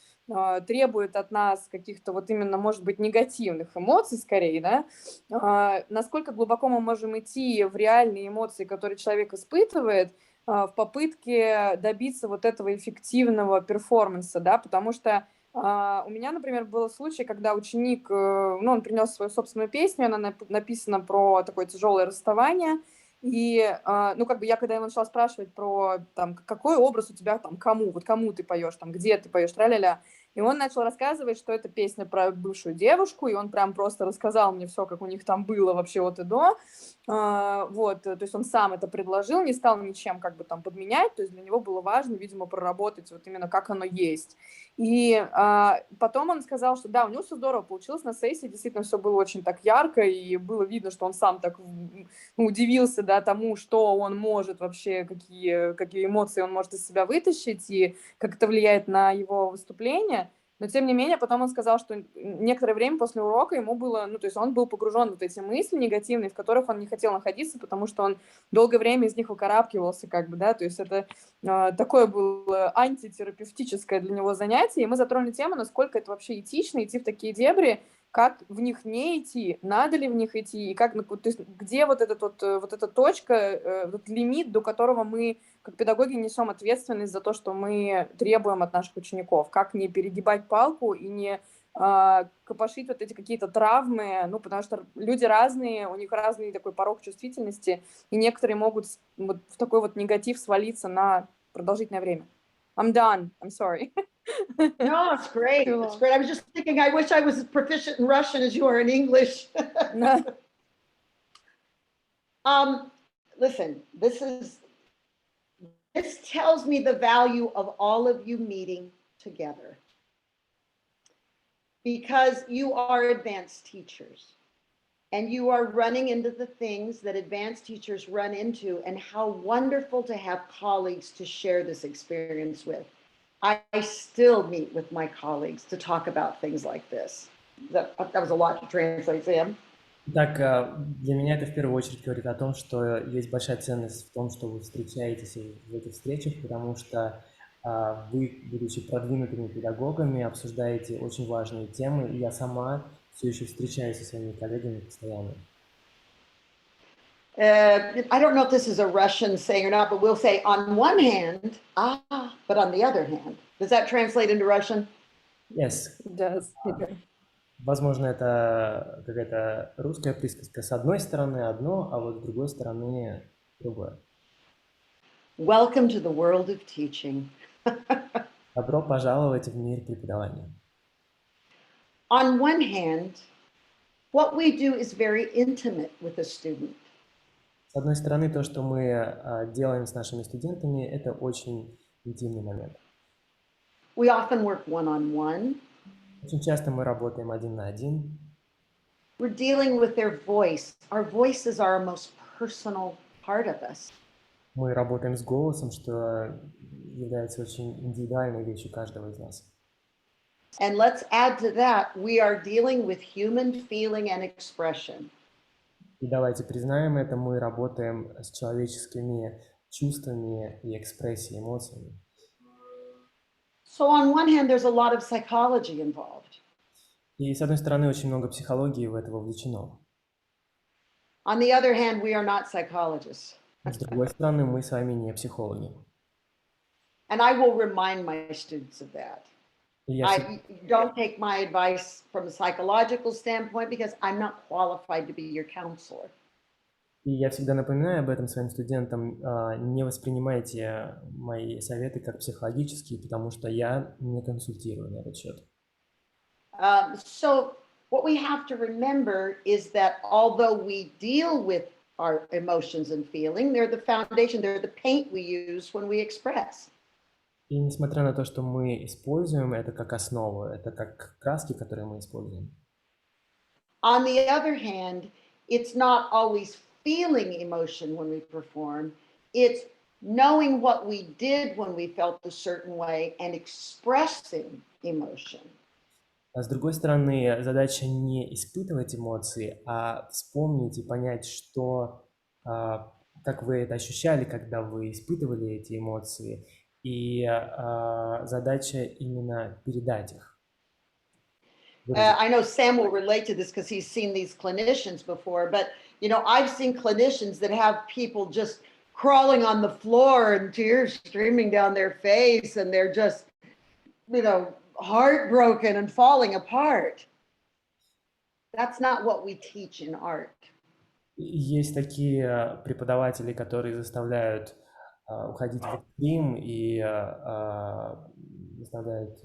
требует от нас каких-то вот именно, может быть, негативных эмоций скорее, да, насколько глубоко мы можем идти в реальные эмоции, которые человек испытывает, в попытке добиться вот этого эффективного перформанса, да, потому что у меня, например, был случай, когда ученик, он принес свою собственную песню, она написана про такое тяжелое расставание, И, ну, как бы я, когда его начала спрашивать про, там, какой образ у тебя, там, кому, вот кому ты поешь, там, где ты поешь, тра-ля-ля, и он начал рассказывать, что это песня про бывшую девушку, и он прям просто рассказал мне все, как у них там было вообще от и до. Вот, то есть он сам это предложил, не стал ничем как бы там подменять, то есть для него было важно, видимо, проработать вот именно как оно есть. И потом он сказал, что да, у него все здорово получилось на сессии, действительно все было очень так ярко, и было видно, что он сам так удивился, да, тому, что он может вообще, какие эмоции он может из себя вытащить, и как это влияет на его выступление. Но, тем не менее, потом он сказал, что некоторое время после урока ему было, ну, то есть он был погружен в вот эти мысли негативные, в которых он не хотел находиться, потому что он долгое время из них выкарабкивался, как бы, да, то есть это такое было антитерапевтическое для него занятие, и мы затронули тему, насколько это вообще этично идти в такие дебри, как в них не идти, надо ли в них идти, и как, то есть где вот эта точка, этот лимит, до которого мы, как педагоги, несем ответственность за то, что мы требуем от наших учеников, как не перегибать палку и не копошить вот эти какие-то травмы, ну, потому что люди разные, у них разный такой порог чувствительности, и некоторые могут вот в такой вот негатив свалиться на продолжительное время. I'm done. I'm sorry. No, it's great. Cool. It's great. I was just thinking, I wish I was as proficient in Russian as you are in English. Listen, this tells me the value of all of you meeting together, because you are advanced teachers and you are running into the things that advanced teachers run into, and how wonderful to have colleagues to share this experience with. I still meet with my colleagues to talk about things like this. That was a lot to translate, Sam. Так, для меня это в первую очередь говорит о том, что есть большая ценность в том, что вы встречаетесь в этих встречах, потому что вы, будучи продвинутыми педагогами, обсуждаете очень важные темы, и я сама все еще встречаюсь со своими коллегами постоянно. I don't know if this is a Russian saying or not, but we'll say on one hand, but on the other hand. Does that translate into Russian? Yes. It does. Возможно, это какая-то русская присказка. С одной стороны одно, а вот с другой стороны другое. Welcome to the world of teaching. Добро пожаловать в мир преподавания. On one hand, what we do is very intimate with a student. С одной стороны, то, что мы делаем с нашими студентами, это очень интимный момент. We often work one-on-one. Очень часто мы работаем один на один. We're dealing with their voice. Our voices are our most personal part of us. Мы работаем с голосом, что является очень индивидуальной вещью каждого из нас. And let's add to that, we are dealing with human feeling and expression. И давайте признаем это, мы работаем с человеческими чувствами и экспрессией, эмоциями. So on one hand, there's a lot of psychology involved. И с одной стороны, очень много психологии в это вовлечено. On the other hand, we are not psychologists. С другой стороны, мы с вами не психологи. And I will remind my students of that. Don't take my advice from a psychological standpoint, because I'm not qualified to be your counselor. И я всегда напоминаю об этом своим студентам: не воспринимайте мои советы как психологические, потому что я не консультирую на этот счет. So what we have to remember is that although we deal with our emotions and feeling, they're the foundation, they're the paint we use when we express. И несмотря на то, что мы используем это как основу, это как краски, которые мы используем. On the other hand, it's not always feeling emotion when we perform. It's knowing what we did when we felt a certain way and expressing emotion. А с другой стороны, задача не испытывать эмоции, а вспомнить и понять, что, как вы это ощущали, когда вы испытывали эти эмоции, и задача именно передать их. I know Sam will relate to this because he's seen these clinicians before, but you know, I've seen clinicians that have people just crawling on the floor and tears streaming down their face, and they're just, you know, heartbroken and falling apart. That's not what we teach in art. Есть такие преподаватели, которые заставляют уходить в экстрим и заставляют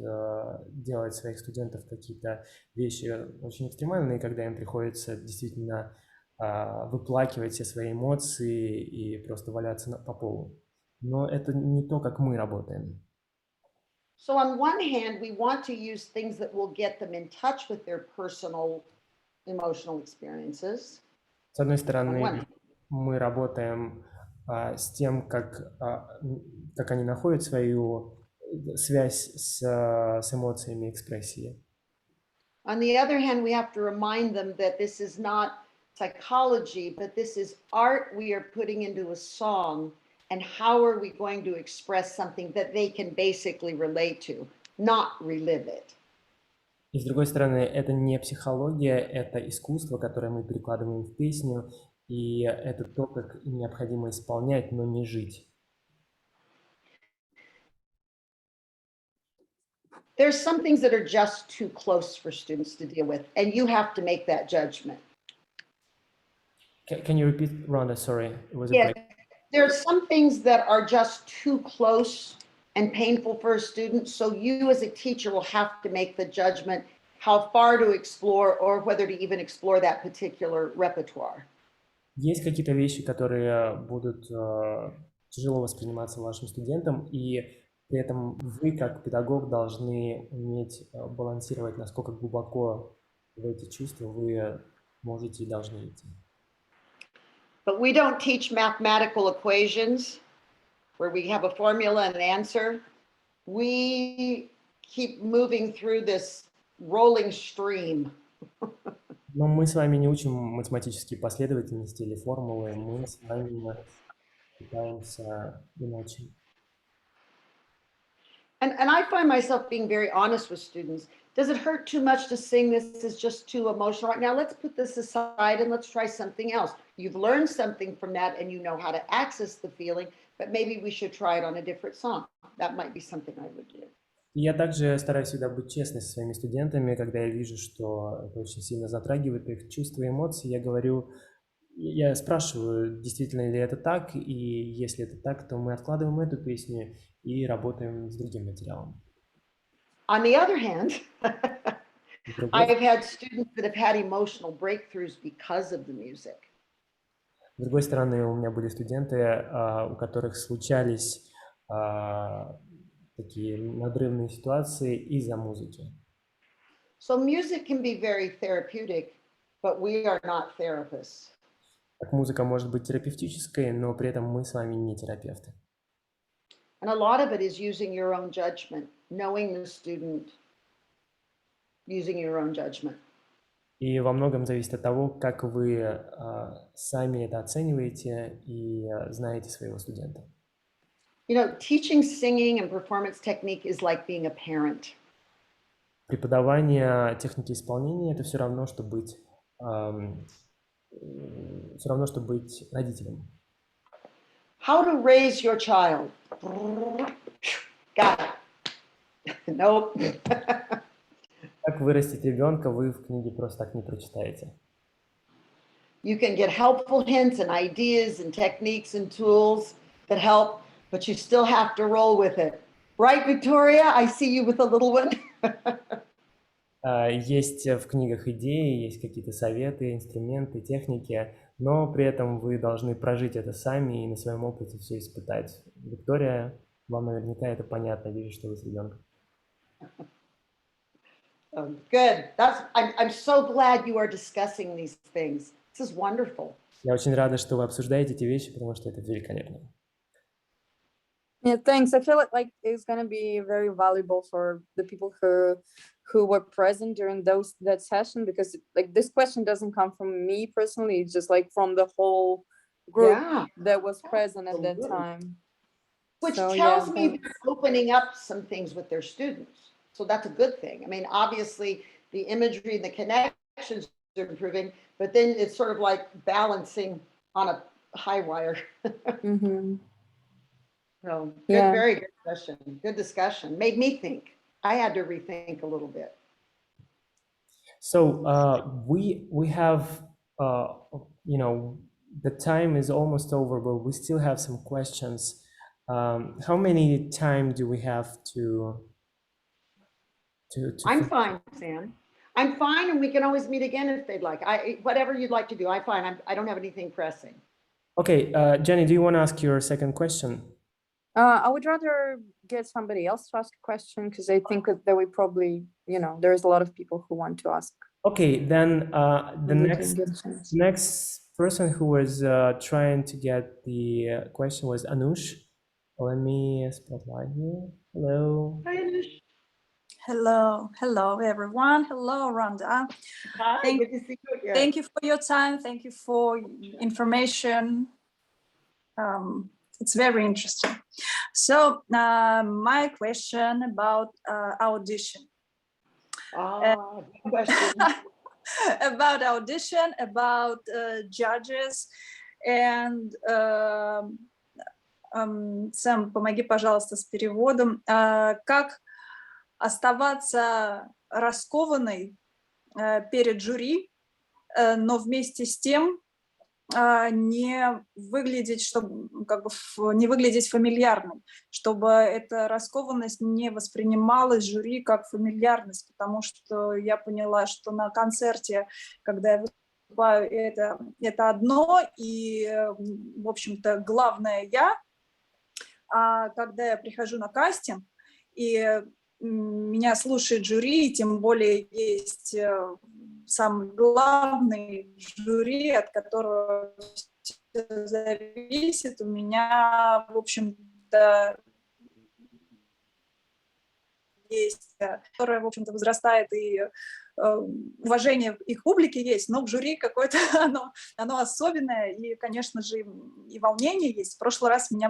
делать своих студентов какие-то вещи очень экстремальные, когда им приходится действительно выплакивать все свои эмоции и просто валяться по полу. Но это не то, как мы работаем. So on one hand, we want to use things that will get them in touch with their personal emotional experiences. С одной On one стороны, hand. мы работаем с тем, как они находят свою связь с эмоциями экспрессии. On the other hand, we have to remind them that this is not psychology, but this is art we are putting into a song. And how are we going to express something that they can basically relate to, not relive it? И с другой стороны, это не психология, это искусство, которое мы перекладываем в песню, и это то, как необходимо исполнять, но не жить. There's some things that are just too close for students to deal with, and you have to make that judgment. Can you repeat, Ronda? Sorry, it was a Yeah, break. there are some things that are just too close and painful for a student, so you as a teacher will have to make the judgment how far to explore or whether to even explore that particular repertoire. Есть какие-то вещи, которые будут тяжело восприниматься вашим студентам, и при этом вы, как педагог, должны уметь балансировать, насколько глубоко в эти чувства вы можете и должны идти. But we don't teach mathematical equations where we have a formula and an answer. We keep moving through this rolling stream. Но мы с вами не учим математические последовательности или формулы, мы с вами пытаемся иначе. And I find myself being very honest with students. Does it hurt too much to sing this? This is just too emotional right now. Let's put this aside and let's try something else. You've learned something from that and you know how to access the feeling, but maybe we should try it on a different song. That might be something I would do. И я также стараюсь всегда быть честной со своими студентами, когда я вижу, что это очень сильно затрагивает их чувства и эмоции, я спрашиваю, действительно ли это так, и если это так, то мы откладываем эту песню и работаем с другим материалом. On the other hand, С другой I've had students that have had emotional breakthroughs because of the music. С другой стороны, у меня были студенты, у которых случались такие надрывные ситуации из-за музыки. So music can be very therapeutic, but we are not therapists. Так музыка может быть терапевтической, но при этом мы с вами не терапевты. And a lot of it is using your own judgment, knowing the student, using your own judgment. И во многом зависит от того, как вы сами это оцениваете и знаете своего студента. You know, teaching singing and performance technique is like being a parent. Преподавание техники исполнения – это все равно, что быть родителем. How to raise your child. Got it. Nope. Как вырастить ребенка, вы в книге просто так не прочитаете. You can get helpful hints and ideas and techniques and tools that help, but you still have to roll with it. Right, Victoria? I see you with a little one. Есть в книгах идеи, есть какие-то советы, инструменты, техники, но при этом вы должны прожить это сами и на своем опыте все испытать. Виктория, вам наверняка это понятно, вижу, что вы с ребенком. Good. I'm so glad you are discussing these things. This is wonderful. Я очень рада, что вы обсуждаете эти вещи, потому что это великолепно. Yeah, thanks. I feel like it's gonna be very valuable for the people who were present during that session, because like this question doesn't come from me personally, it's just like from the whole group that was present at that time. Which So, tells yeah, me thanks. they're opening up some things with their students. So that's a good thing. I mean, obviously the imagery and the connections are improving, but then it's sort of like balancing on a high wire. Mm-hmm. So good, Yeah. very good question. Good discussion. Made me think. I had to rethink a little bit. So we have the time is almost over, but we still have some questions. How many time do we have to I'm fine, Sam. I'm fine, and we can always meet again if they'd like. Whatever you'd like to do, I'm fine. I don't have anything pressing. Okay, Jenny, do you want to ask your second question? I would rather get somebody else to ask a question because I think that we probably, there's a lot of people who want to ask. Okay, then the next person who was trying to get the question was Anush. Let me spotlight here. Hello. Hi, Anush. Hello everyone. Hello Ronda. Hi, good to see you again. Thank you for your time. Thank you for information. It's very interesting. So my question about audition. Question. About audition, about judges, and Сэм, помоги, пожалуйста, с переводом. Как оставаться раскованной перед жюри, но вместе с тем не выглядеть, не выглядеть фамильярным, чтобы эта раскованность не воспринималась жюри как фамильярность, потому что я поняла, что на концерте, когда я выступаю, это одно, и, в общем-то, главное я, а когда я прихожу на кастинг, и меня слушает жюри, и тем более есть самый главный жюри, от которого все зависит, у меня, в общем-то, есть, которое, в общем-то, возрастает, и уважение их публики есть, но в жюри какое-то оно особенное, и, конечно же, и волнение есть. В прошлый раз меня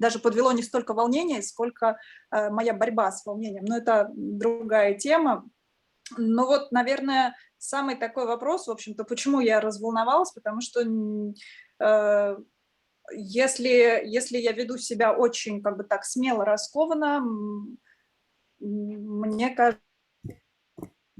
даже подвело не столько волнение, сколько моя борьба с волнением, но это другая тема. Но вот, наверное, самый такой вопрос, в общем-то, почему я разволновалась, потому что если я веду себя очень, так смело, раскованно, мне кажется,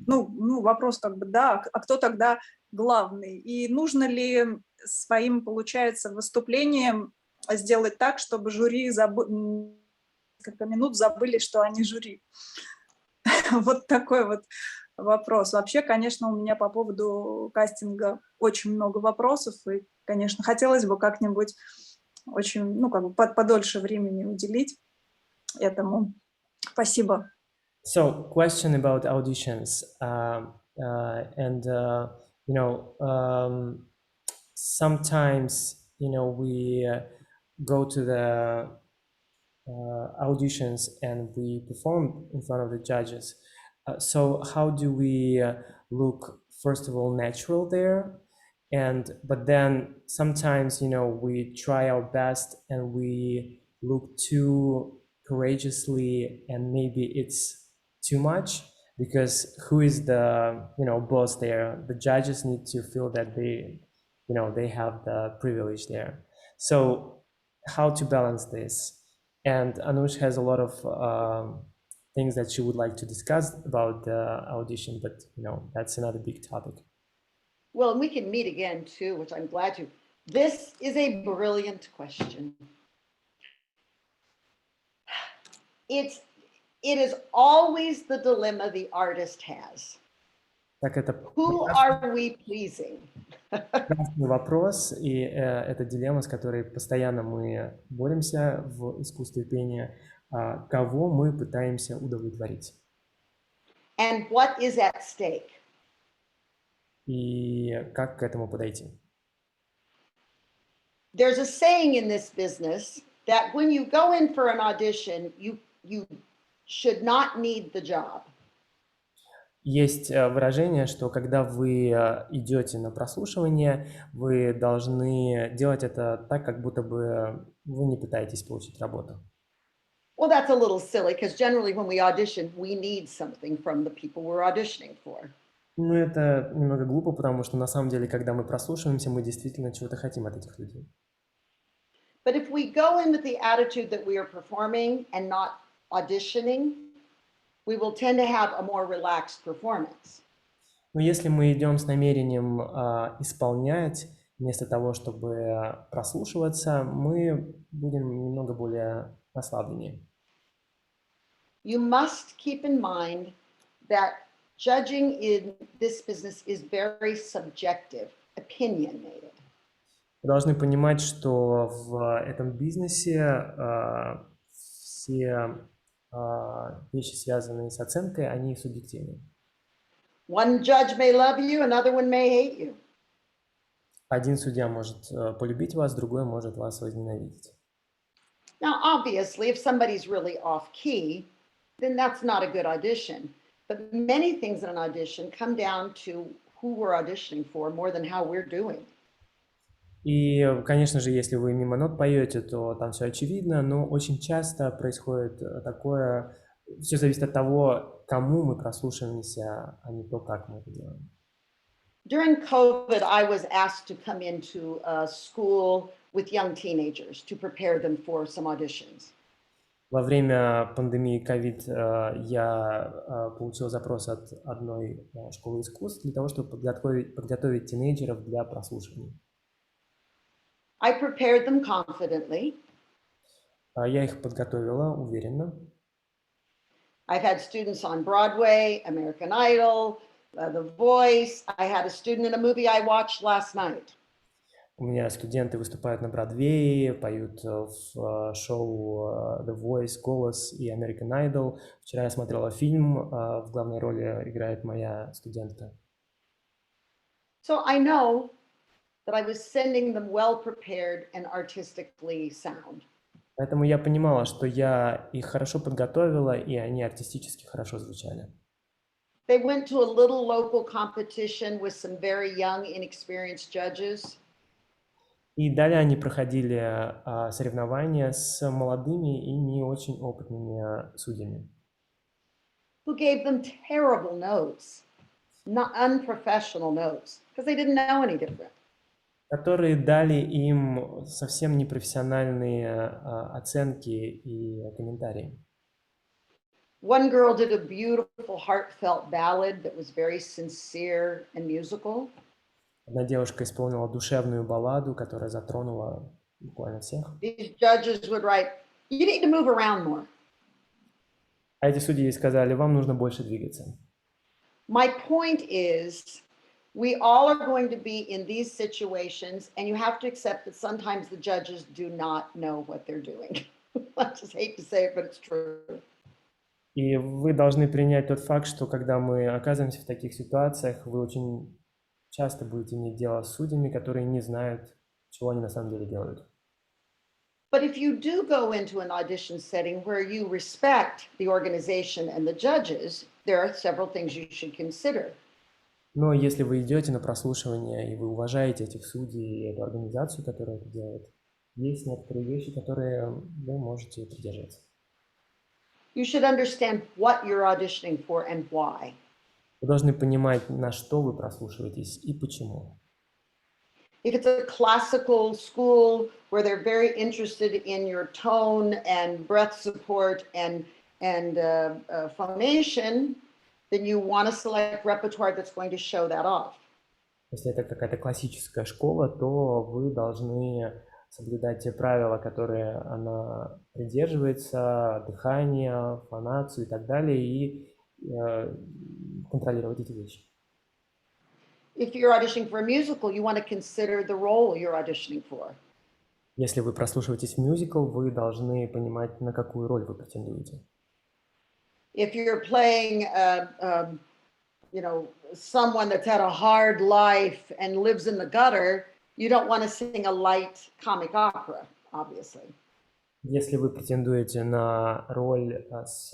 вопрос да, а кто тогда главный? И нужно ли своим, получается, выступлением сделать так, чтобы жюри несколько минут забыли, что они жюри? Вот такой вот вопрос. Вообще, конечно, у меня по поводу кастинга очень много вопросов, и, конечно, хотелось бы как-нибудь очень, подольше времени уделить этому. Спасибо. So, question about auditions, sometimes we go to the auditions and we perform in front of the judges. So how do we look, first of all, natural there, but then sometimes we try our best and we look too courageously, and maybe it's too much, because who is the boss there? The judges need to feel that they have the privilege there. So how to balance this? And Anush has a lot of things that she would like to discuss about the audition, but that's another big topic. Well, and we can meet again too, which I'm glad to. This is a brilliant question. It is always the dilemma the artist has. Who are we pleasing? Вопрос, и это дилемма, с которой постоянно мы боремся в искусстве пения. Кого мы пытаемся удовлетворить? And what is at stake? И как к этому подойти? There's a saying in this business that when you go in for an audition, you should not need the job. Есть выражение, что когда вы идете на прослушивание, вы должны делать это так, как будто бы вы не пытаетесь получить работу. Well, that's a little silly, because generally when we audition, we need something from the people we're auditioning for. Ну, это немного глупо, потому что на самом деле, когда мы прослушиваемся, мы действительно чего-то хотим от этих людей. But if we go in with the attitude that we are performing and not auditioning, we will tend to have a more relaxed performance. Но если мы идем с намерением исполнять вместо того, чтобы прослушиваться, мы будем немного более расслабленнее. You must keep in mind that judging in this business is very subjective, opinionated. Вы должны понимать, что в этом бизнесе все вещи, связанные с оценкой, они субъективны. One judge may love you, another one may hate you. Один судья может полюбить вас, другой может вас возненавидеть. Now, obviously, if somebody's really off key, then that's not a good audition. But many things in an audition come down to who we're auditioning for more than how we're doing. И, конечно же, если вы мимо нот поете, то там все очевидно, но очень часто происходит такое, все зависит от того, кому мы прослушиваемся, а не то, как мы это делаем. During COVID, I was asked to come into a school with young teenagers to prepare them for some auditions. Во время пандемии COVID я получил запрос от одной школы искусств для того, чтобы подготовить тинейджеров для прослушивания. I prepared them confidently. Я их подготовила уверенно. I've had students on Broadway, American Idol, The Voice. I had a student in a movie I watched last night. У меня студенты выступают на Бродвее, поют в шоу The Voice, Голос и American Idol. Вчера я смотрела фильм, в главной роли играет моя студентка. So I know that I was sending them well prepared and artistically sound. Поэтому я понимала, что я их хорошо подготовила, и они артистически хорошо звучали. They went to a little local competition with some very young, inexperienced judges. И далее они проходили соревнования с молодыми и не очень опытными судьями, Who gave them terrible notes, not unprofessional notes, because they didn't know any different. которые дали им совсем непрофессиональные оценки и комментарии. One girl did a beautiful, heartfelt ballad that was very sincere and musical. Одна девушка исполнила душевную балладу, которая затронула буквально всех. These judges would write, "You need to move around more." А эти судьи ей сказали, вам нужно больше двигаться. My point is, we all are going to be in these situations, and you have to accept that sometimes the judges do not know what they're doing. I just hate to say it, but it's true. И вы должны принять тот факт, что когда мы оказываемся в таких ситуациях, вы очень часто будете иметь дело с судьями, которые не знают, чего они на самом деле делают. But if you do go into an audition setting where you respect the organization and the judges, there are several things you should consider. Но если вы идете на прослушивание и вы уважаете этих судей и эту организацию, которая это делает, есть некоторые вещи, которые вы можете придерживаться. You should understand what you're auditioning for and why. Вы должны понимать, на что вы прослушиваетесь и почему. If it's a classical school where they're very interested in your tone and breath support and phonation, then you want to select repertoire that's going to show that off. Если это какая-то классическая школа, то вы должны соблюдать те правила, которые она придерживается, дыхание, фонацию и так далее, и контролировать эти вещи. If you're auditioning for a musical, you want to consider the role you're auditioning for. Если вы прослушиваетесь в мюзикл, вы должны понимать, на какую роль вы претендуете. If you're playing, someone that's had a hard life and lives in the gutter, you don't want to sing a light comic opera, obviously. Если вы претендуете на роль с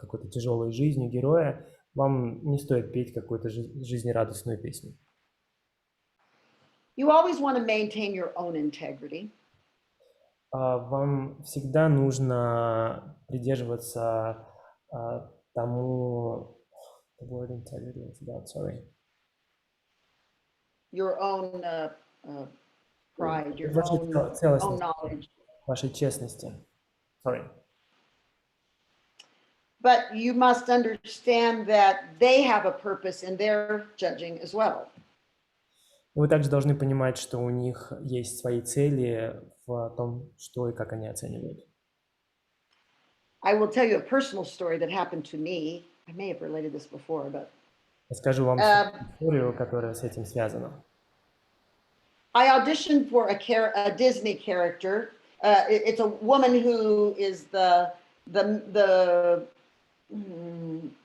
какой-то тяжелой жизнью героя, вам не стоит петь какую-то жизнерадостную песню. You always want to maintain your own integrity. Вам всегда нужно придерживаться тому... The word integrity is about, sorry. Your own pride, your Вашей own целостности, knowledge. вашей честности. Sorry. But you must understand that they have a purpose in their judging as well. Вы также должны понимать, что у них есть свои цели в том, что и как они оценивают. I will tell you a personal story that happened to me. I may have related this before, but Расскажу вам историю, которая с этим связана. I auditioned for a Disney character. It's a woman who is the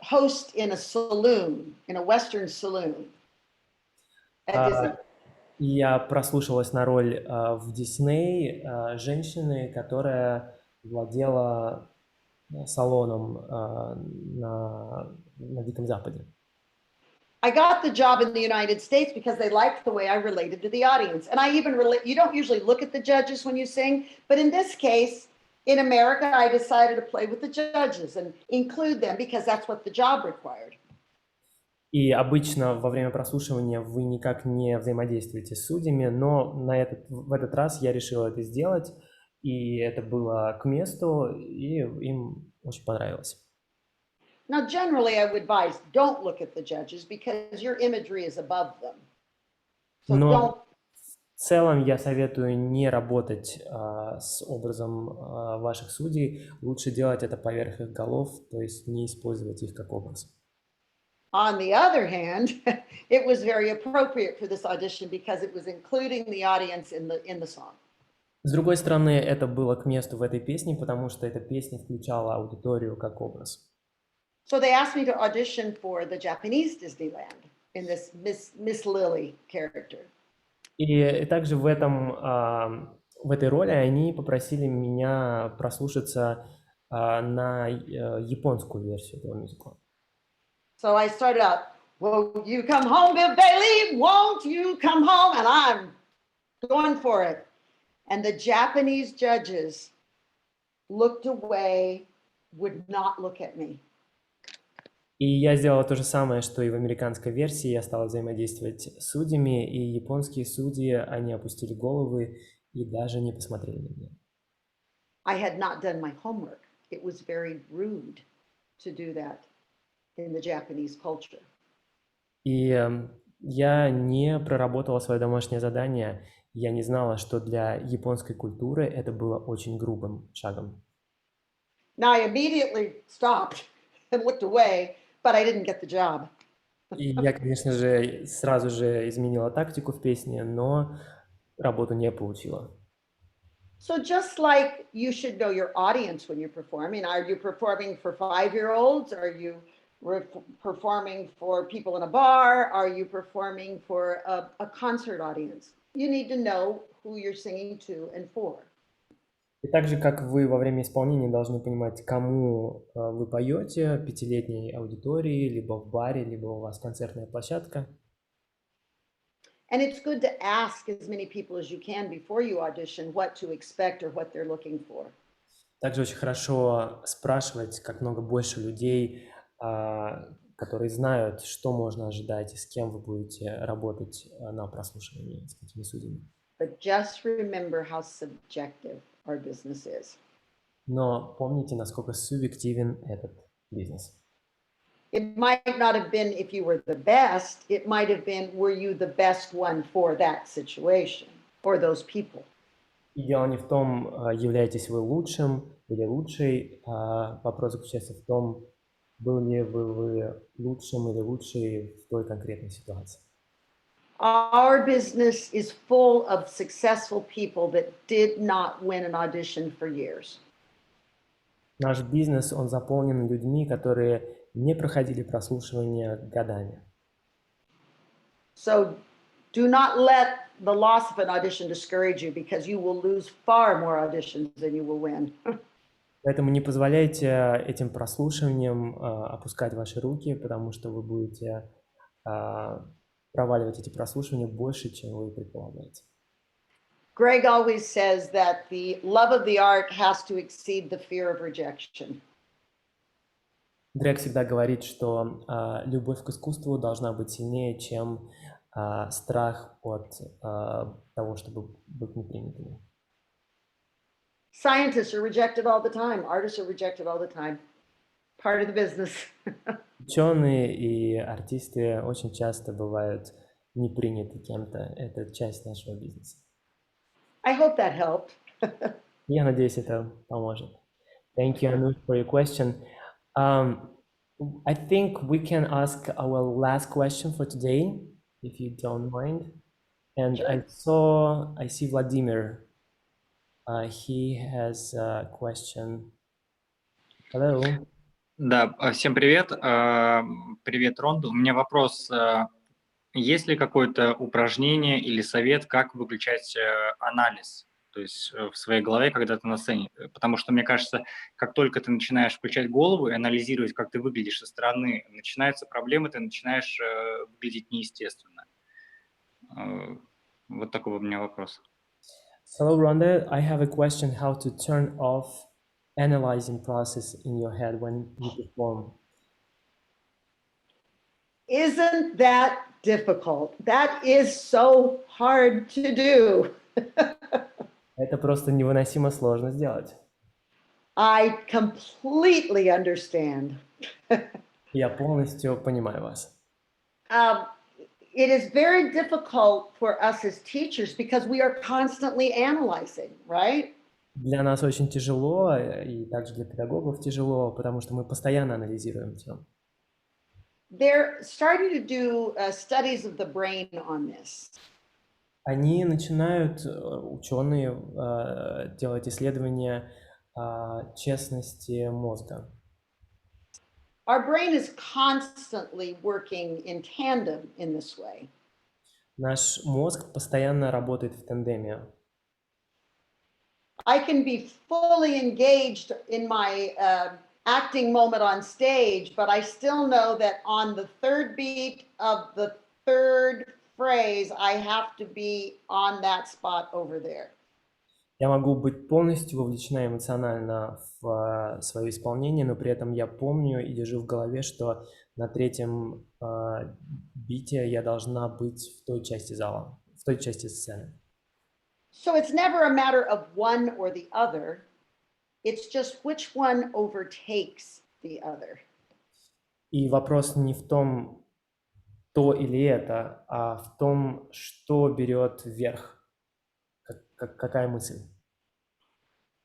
host in a saloon, in a Western saloon at Disney. И я прослушалась на роль в Дисней женщины, которая владела салоном на Диком Западе. I got the job in the United States because they liked the way I related to the audience. And I even you don't usually look at the judges when you sing, but in this case, in America, I decided to play with the judges and include them because that's what the job required. И обычно во время прослушивания вы никак не взаимодействуете с судьями, но в этот раз я решила это сделать, и это было к месту, и им очень понравилось. Now, generally, I would advise don't look at the judges because your imagery is above them. So Но don't. В целом я советую не работать с образом ваших судей, лучше делать это поверх их голов, то есть не использовать их как образ. On the other hand, it was very appropriate for this audition because it was including the audience in the song. С другой стороны, это было к месту в этой песне, потому что эта песня включала аудиторию как образ. So they asked me to audition for the Japanese Disneyland in this Miss Lily character. И также в этой роли они попросили меня прослушаться на японскую версию этого мюзикла. So I started out, won't you come home, Bill Bailey? Won't you come home? And I'm going for it. And the Japanese judges looked away, would not look at me. И я сделала то же самое, что и в американской версии. Я стала взаимодействовать с судьями, и японские судьи, они опустили головы и даже не посмотрели на меня. I had not done my homework. It was very rude to do that in the Japanese culture. И я не проработала свое домашнее задание. Я не знала, что для японской культуры это было очень грубым шагом. Now I immediately stopped and looked away, but I didn't get the job. И я, конечно же, сразу же изменила тактику в песне, но работу не получила. So just like you should know your audience when you're performing, are you performing for 5-year-olds? Are you performing for people in a bar? Are you performing for a concert audience? You need to know who you're singing to and for. И так же, как вы во время исполнения должны понимать, кому вы поете, 5-летней аудитории, либо в баре, либо у вас концертная площадка. And it's good to ask as many people as you can before you audition what to expect or what they're looking for. Также очень хорошо спрашивать как много больше людей, которые знают, что можно ожидать и с кем вы будете работать на прослушивании с этими судьями. But just remember how subjective our business is. Но помните, насколько субъективен этот бизнес. It might not have been if you were the best, it might have been were you the best one for that situation or those people. И дело не в том, являетесь вы лучшим или лучшей, вопрос заключается в том, были ли вы лучшим или лучшей в той конкретной ситуации. Our business is full of successful people that did not win an audition for years. Наш бизнес, он заполнен людьми, которые не проходили прослушивания годами. So do not let the loss of an audition discourage you because you will lose far more auditions than you will win. Поэтому не позволяйте этим прослушиваниям опускать ваши руки, потому что вы будете проваливать эти прослушивания больше, чем вы предполагаете. Greg always says that the love of the art has to exceed the fear of rejection. Грег всегда говорит, что любовь к искусству должна быть сильнее, чем страх от того, чтобы быть непринятыми. Scientists are rejected all the time. Artists are rejected all the time. Part of the business. Ученые и артисты очень часто бывают не приняты кем-то. Это часть нашего бизнеса. I hope that helped. Я надеюсь, это поможет. Thank you, Anu, for your question. I think we can ask our last question for today, if you don't mind. And Sure. I see Vladimir. He has a question. Hello. Да, всем привет. Привет, Ронда. У меня вопрос. Есть ли какое-то упражнение или совет, как выключать анализ, то есть в своей голове, когда ты на сцене? Потому что, мне кажется, как только ты начинаешь включать голову и анализировать, как ты выглядишь со стороны, начинаются проблемы, ты начинаешь выглядеть неестественно. Вот такой у меня вопрос. Hello, Ronda. I have a question how to turn off analyzing process in your head when you perform. Isn't that difficult? That is so hard to do. Это просто невыносимо сложно сделать. I completely understand. Я полностью понимаю вас. It is very difficult for us as teachers because we are constantly analyzing, right? Для нас очень тяжело, и также для педагогов тяжело, потому что мы постоянно анализируем все. They're starting to do studies of the brain on this. Они начинают, ученые, делать исследования честности мозга. Our brain is constantly working in tandem in this way. Наш мозг постоянно работает в тандеме. I can be fully engaged in my acting moment on stage, but I still know that on the third beat of the third phrase, I have to be on that spot over there. Я могу быть полностью вовлечена эмоционально в свое исполнение, но при этом я помню и держу в голове, что на третьем бите я должна быть в той части зала, в той части сцены. So it's never a matter of one or the other. It's just which one overtakes the other. И вопрос не в том, то или это, а в том, что берет вверх. Какая мысль?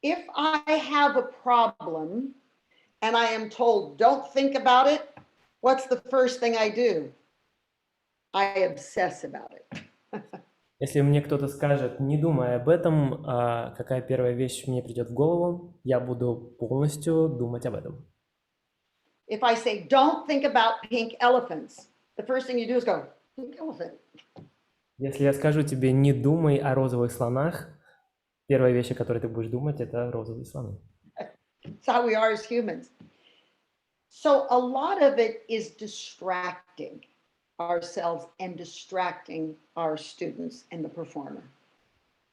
If I have a problem and I am told, don't think about it, what's the first thing I do? I obsess about it. Если мне кто-то скажет, не думай об этом, какая первая вещь мне придет в голову, я буду полностью думать об этом. If I say, don't think about pink elephants, the first thing you do is go, pink elephant. Если я скажу тебе, не думай о розовых слонах, первая вещь, о которой ты будешь думать, это розовые слоны. It's how we are as humans. So a lot of it is distracting ourselves and distracting our students and the performer.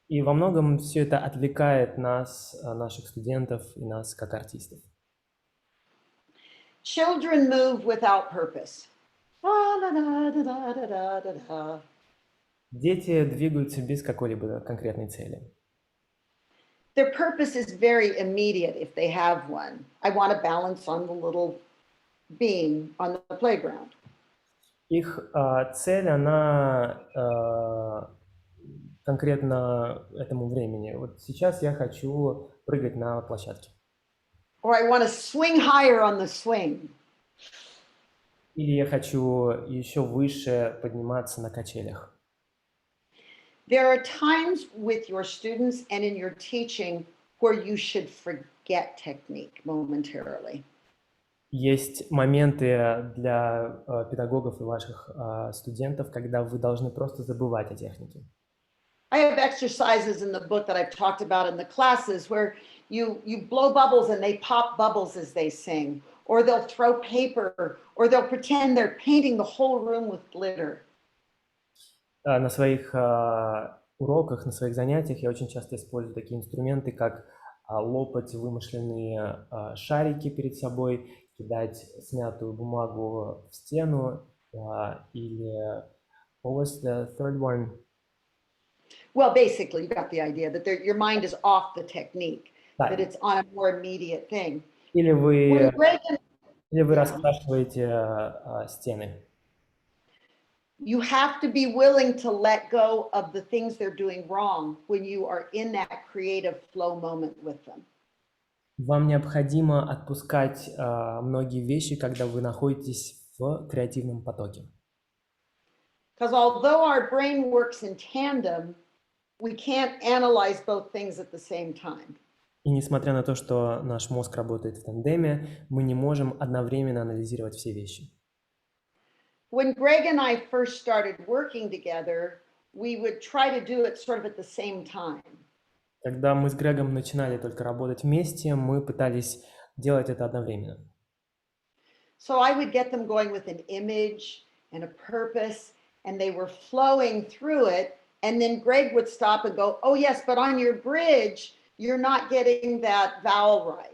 И во многом все это отвлекает нас, наших студентов и нас как артистов. Children move without purpose. Дети двигаются без какой-либо конкретной цели. Their purpose is very immediate if they have one. I want to balance on the little beam on the playground. Их цель, она конкретно этому времени. Вот сейчас я хочу прыгать на площадке. Or I want to swing higher on the swing. Или я хочу еще выше подниматься на качелях. There are times with your students and in your teaching where you should forget technique momentarily. Есть моменты для педагогов и ваших студентов, когда вы должны просто забывать о технике. I have exercises in the book that I've talked about in the classes where you blow bubbles and they pop bubbles as they sing, or they'll throw paper, or they'll pretend they're painting the whole room with glitter. На своих уроках, на своих занятиях я очень часто использую такие инструменты, как лопать вымышленные шарики перед собой, кидать смятую бумагу в стену, или what was the third one? Well, basically, you got the idea that your mind is off the technique, Да. that it's on a more immediate thing. Или вы When Reagan, раскрашиваете стены. You have to be willing to let go of the things they're doing wrong when you are in that creative flow moment with them. Вам необходимо отпускать многие вещи, когда вы находитесь в креативном потоке. Because although our brain works in tandem, we can't analyze both things at the same time. И несмотря на то, что наш мозг работает в тандеме, мы не можем одновременно анализировать все вещи. When Greg and I first started working together, we would try to do it sort of at the same time. Когда мы с Грегом начинали только работать вместе, мы пытались делать это одновременно. So I would get them going with an image and a purpose, and they were flowing through it. And then Greg would stop and go, oh yes, but on your bridge, you're not getting that vowel right.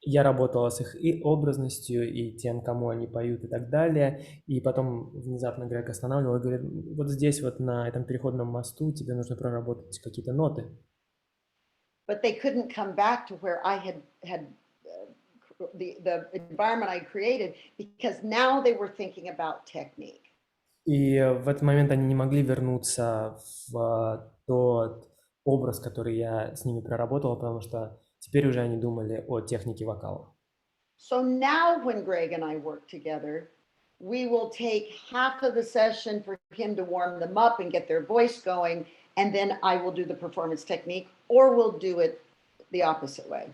Я работала с их и образностью, и тем, кому они поют, и так далее. И потом внезапно Грег останавливал и говорит, вот здесь вот на этом переходном мосту тебе нужно проработать какие-то ноты. But they couldn't come back to where I had the environment I created, because now they were thinking about technique. И в этот момент они не могли вернуться в тот образ, который я с ними проработала, потому что теперь уже они думали о технике вокала. So now when Greg and I work together, we will take half of the session for him to warm them up and get their voice going, and then I will do the performance technique, or we'll do it the opposite way.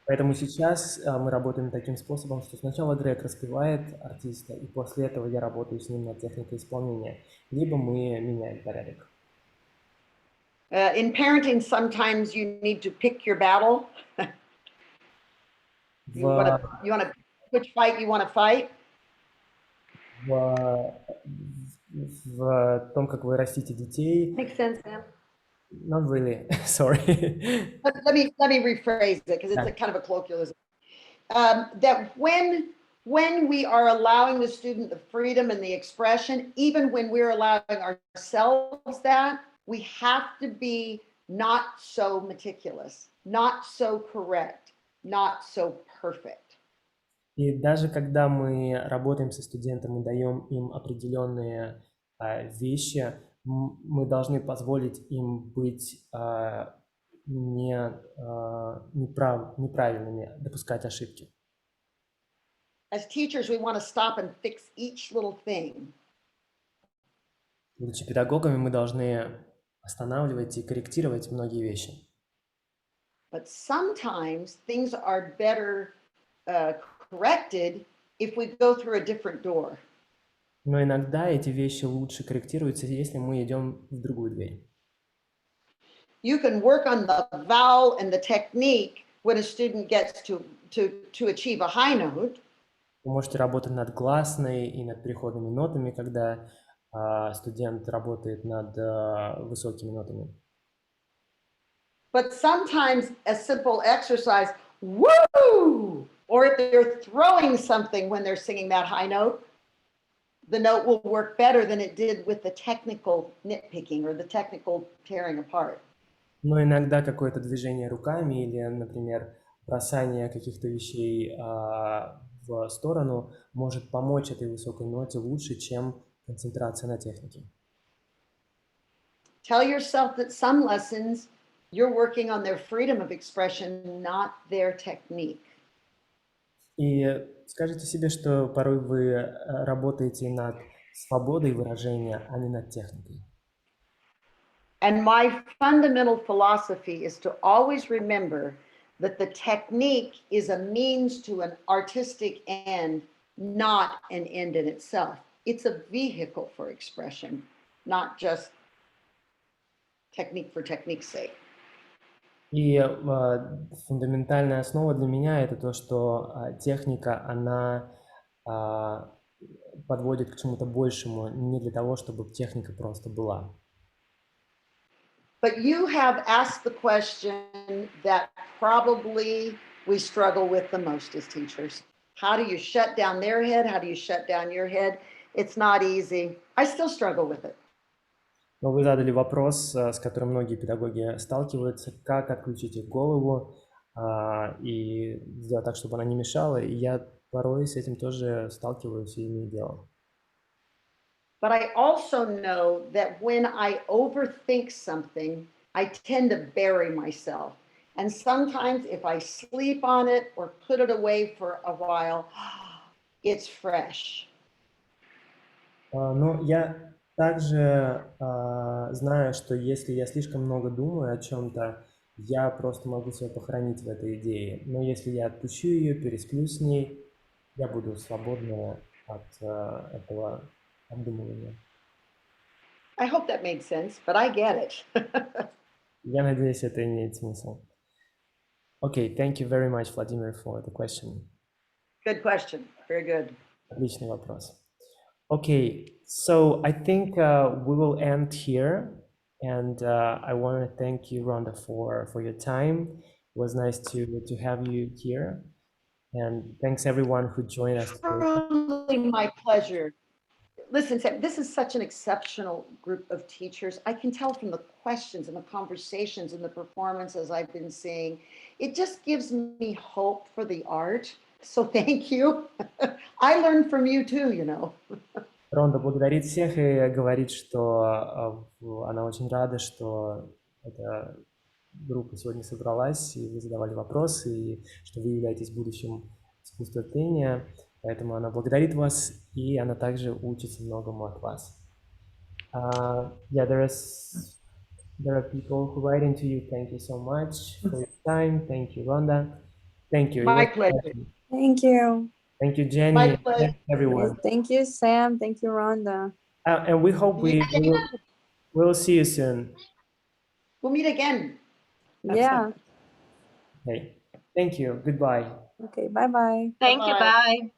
Поэтому сейчас мы работаем таким способом, что сначала Грег распевает артиста, и после этого я работаю с ним над техникой исполнения, либо мы меняем порядок. In parenting, sometimes you need to pick your battle. You want to which fight you want to fight. В том, как вы растите детей. Makes sense, Sam. Not really. Sorry. Let me rephrase it, because it's a kind of a colloquialism. That when we are allowing the student the freedom and the expression, even when we're allowing ourselves that, we have to be not so meticulous, not so correct, not so perfect. И даже когда мы работаем со студентом и даем им определенные вещи, мы должны позволить им быть неправильными, допускать ошибки. As teachers, we want to stop and fix each little thing. Будучи педагогами, мы должны останавливать и корректировать многие вещи. But sometimes things are better corrected if we go through a different door. Но иногда эти вещи лучше корректируются, если мы идем в другую дверь. You can work on the vowel and the technique when a student gets to achieve a high note. Вы можете работать над гласной и над переходными нотами, когда студент работает над высокими нотами. But sometimes a simple exercise, woo, or if they're throwing something when they're singing that high note, the note will work better than it did with the technical nitpicking or the technical tearing apart. Но иногда какое-то движение руками или, например, бросание каких-то вещей в сторону может помочь этой высокой ноте лучше, чем концентрация на технике. Tell yourself that some lessons you're working on their freedom of expression, not their technique. И скажите себе, что порой вы работаете над свободой выражения, а не над техникой. And my fundamental philosophy is to always remember that the technique is a means to an artistic end, not an end in itself. It's a vehicle for expression, not just technique for technique's sake. И фундаментальная основа для меня это то, что техника, она подводит к чему-то большему, не для того, чтобы техника просто была. But you have asked the question that probably we struggle with the most as teachers. How do you shut down their head? How do you shut down your head? It's not easy. I still struggle with it. Но вы задали вопрос, с которым многие педагоги сталкиваются, как отключить их голову и сделать так, чтобы она не мешала. И я порой с этим тоже сталкиваюсь и имею дело. But I also know that when I overthink something, I tend to bury myself. And sometimes if I sleep on it or put it away for a while, it's fresh. Но я также знаю, что если я слишком много думаю о чем-то, я просто могу себя похоронить в этой идее. Но если я отпущу ее, пересплю с ней, я буду свободна от этого обдумывания. I hope that made sense, but I get it. Я надеюсь, это имеет смысл. Okay, thank you very much, Vladimir, for the question. Good question. Very good. Отличный вопрос. Okay, so I think we will end here, and I want to thank you, Ronda, for your time. It was nice to have you here, and thanks everyone who joined us today. Truly my pleasure. Listen, Sam, this is such an exceptional group of teachers. I can tell from the questions and the conversations and the performances I've been seeing. It just gives me hope for the art. So thank you. I learned from you too, you know. Ронда благодарит всех и говорит, что она очень рада, что эта группа сегодня собралась, и вы задавали вопросы, и что вы являетесь будущим искусства пения. Поэтому она благодарит вас, и она также учится многому от вас. Yeah, there are people who write into you. Thank you so much for your time. Thank you, Ronda. Thank you. My pleasure. Thank you. Thank you, Jenny. My pleasure. Thank you, everyone. Thank you, Sam. Thank you, Rhonda. And we hope we'll see you soon. We'll meet again. Yeah. Okay. Thank you. Goodbye. Okay, bye-bye. Thank you, Bye-bye. bye.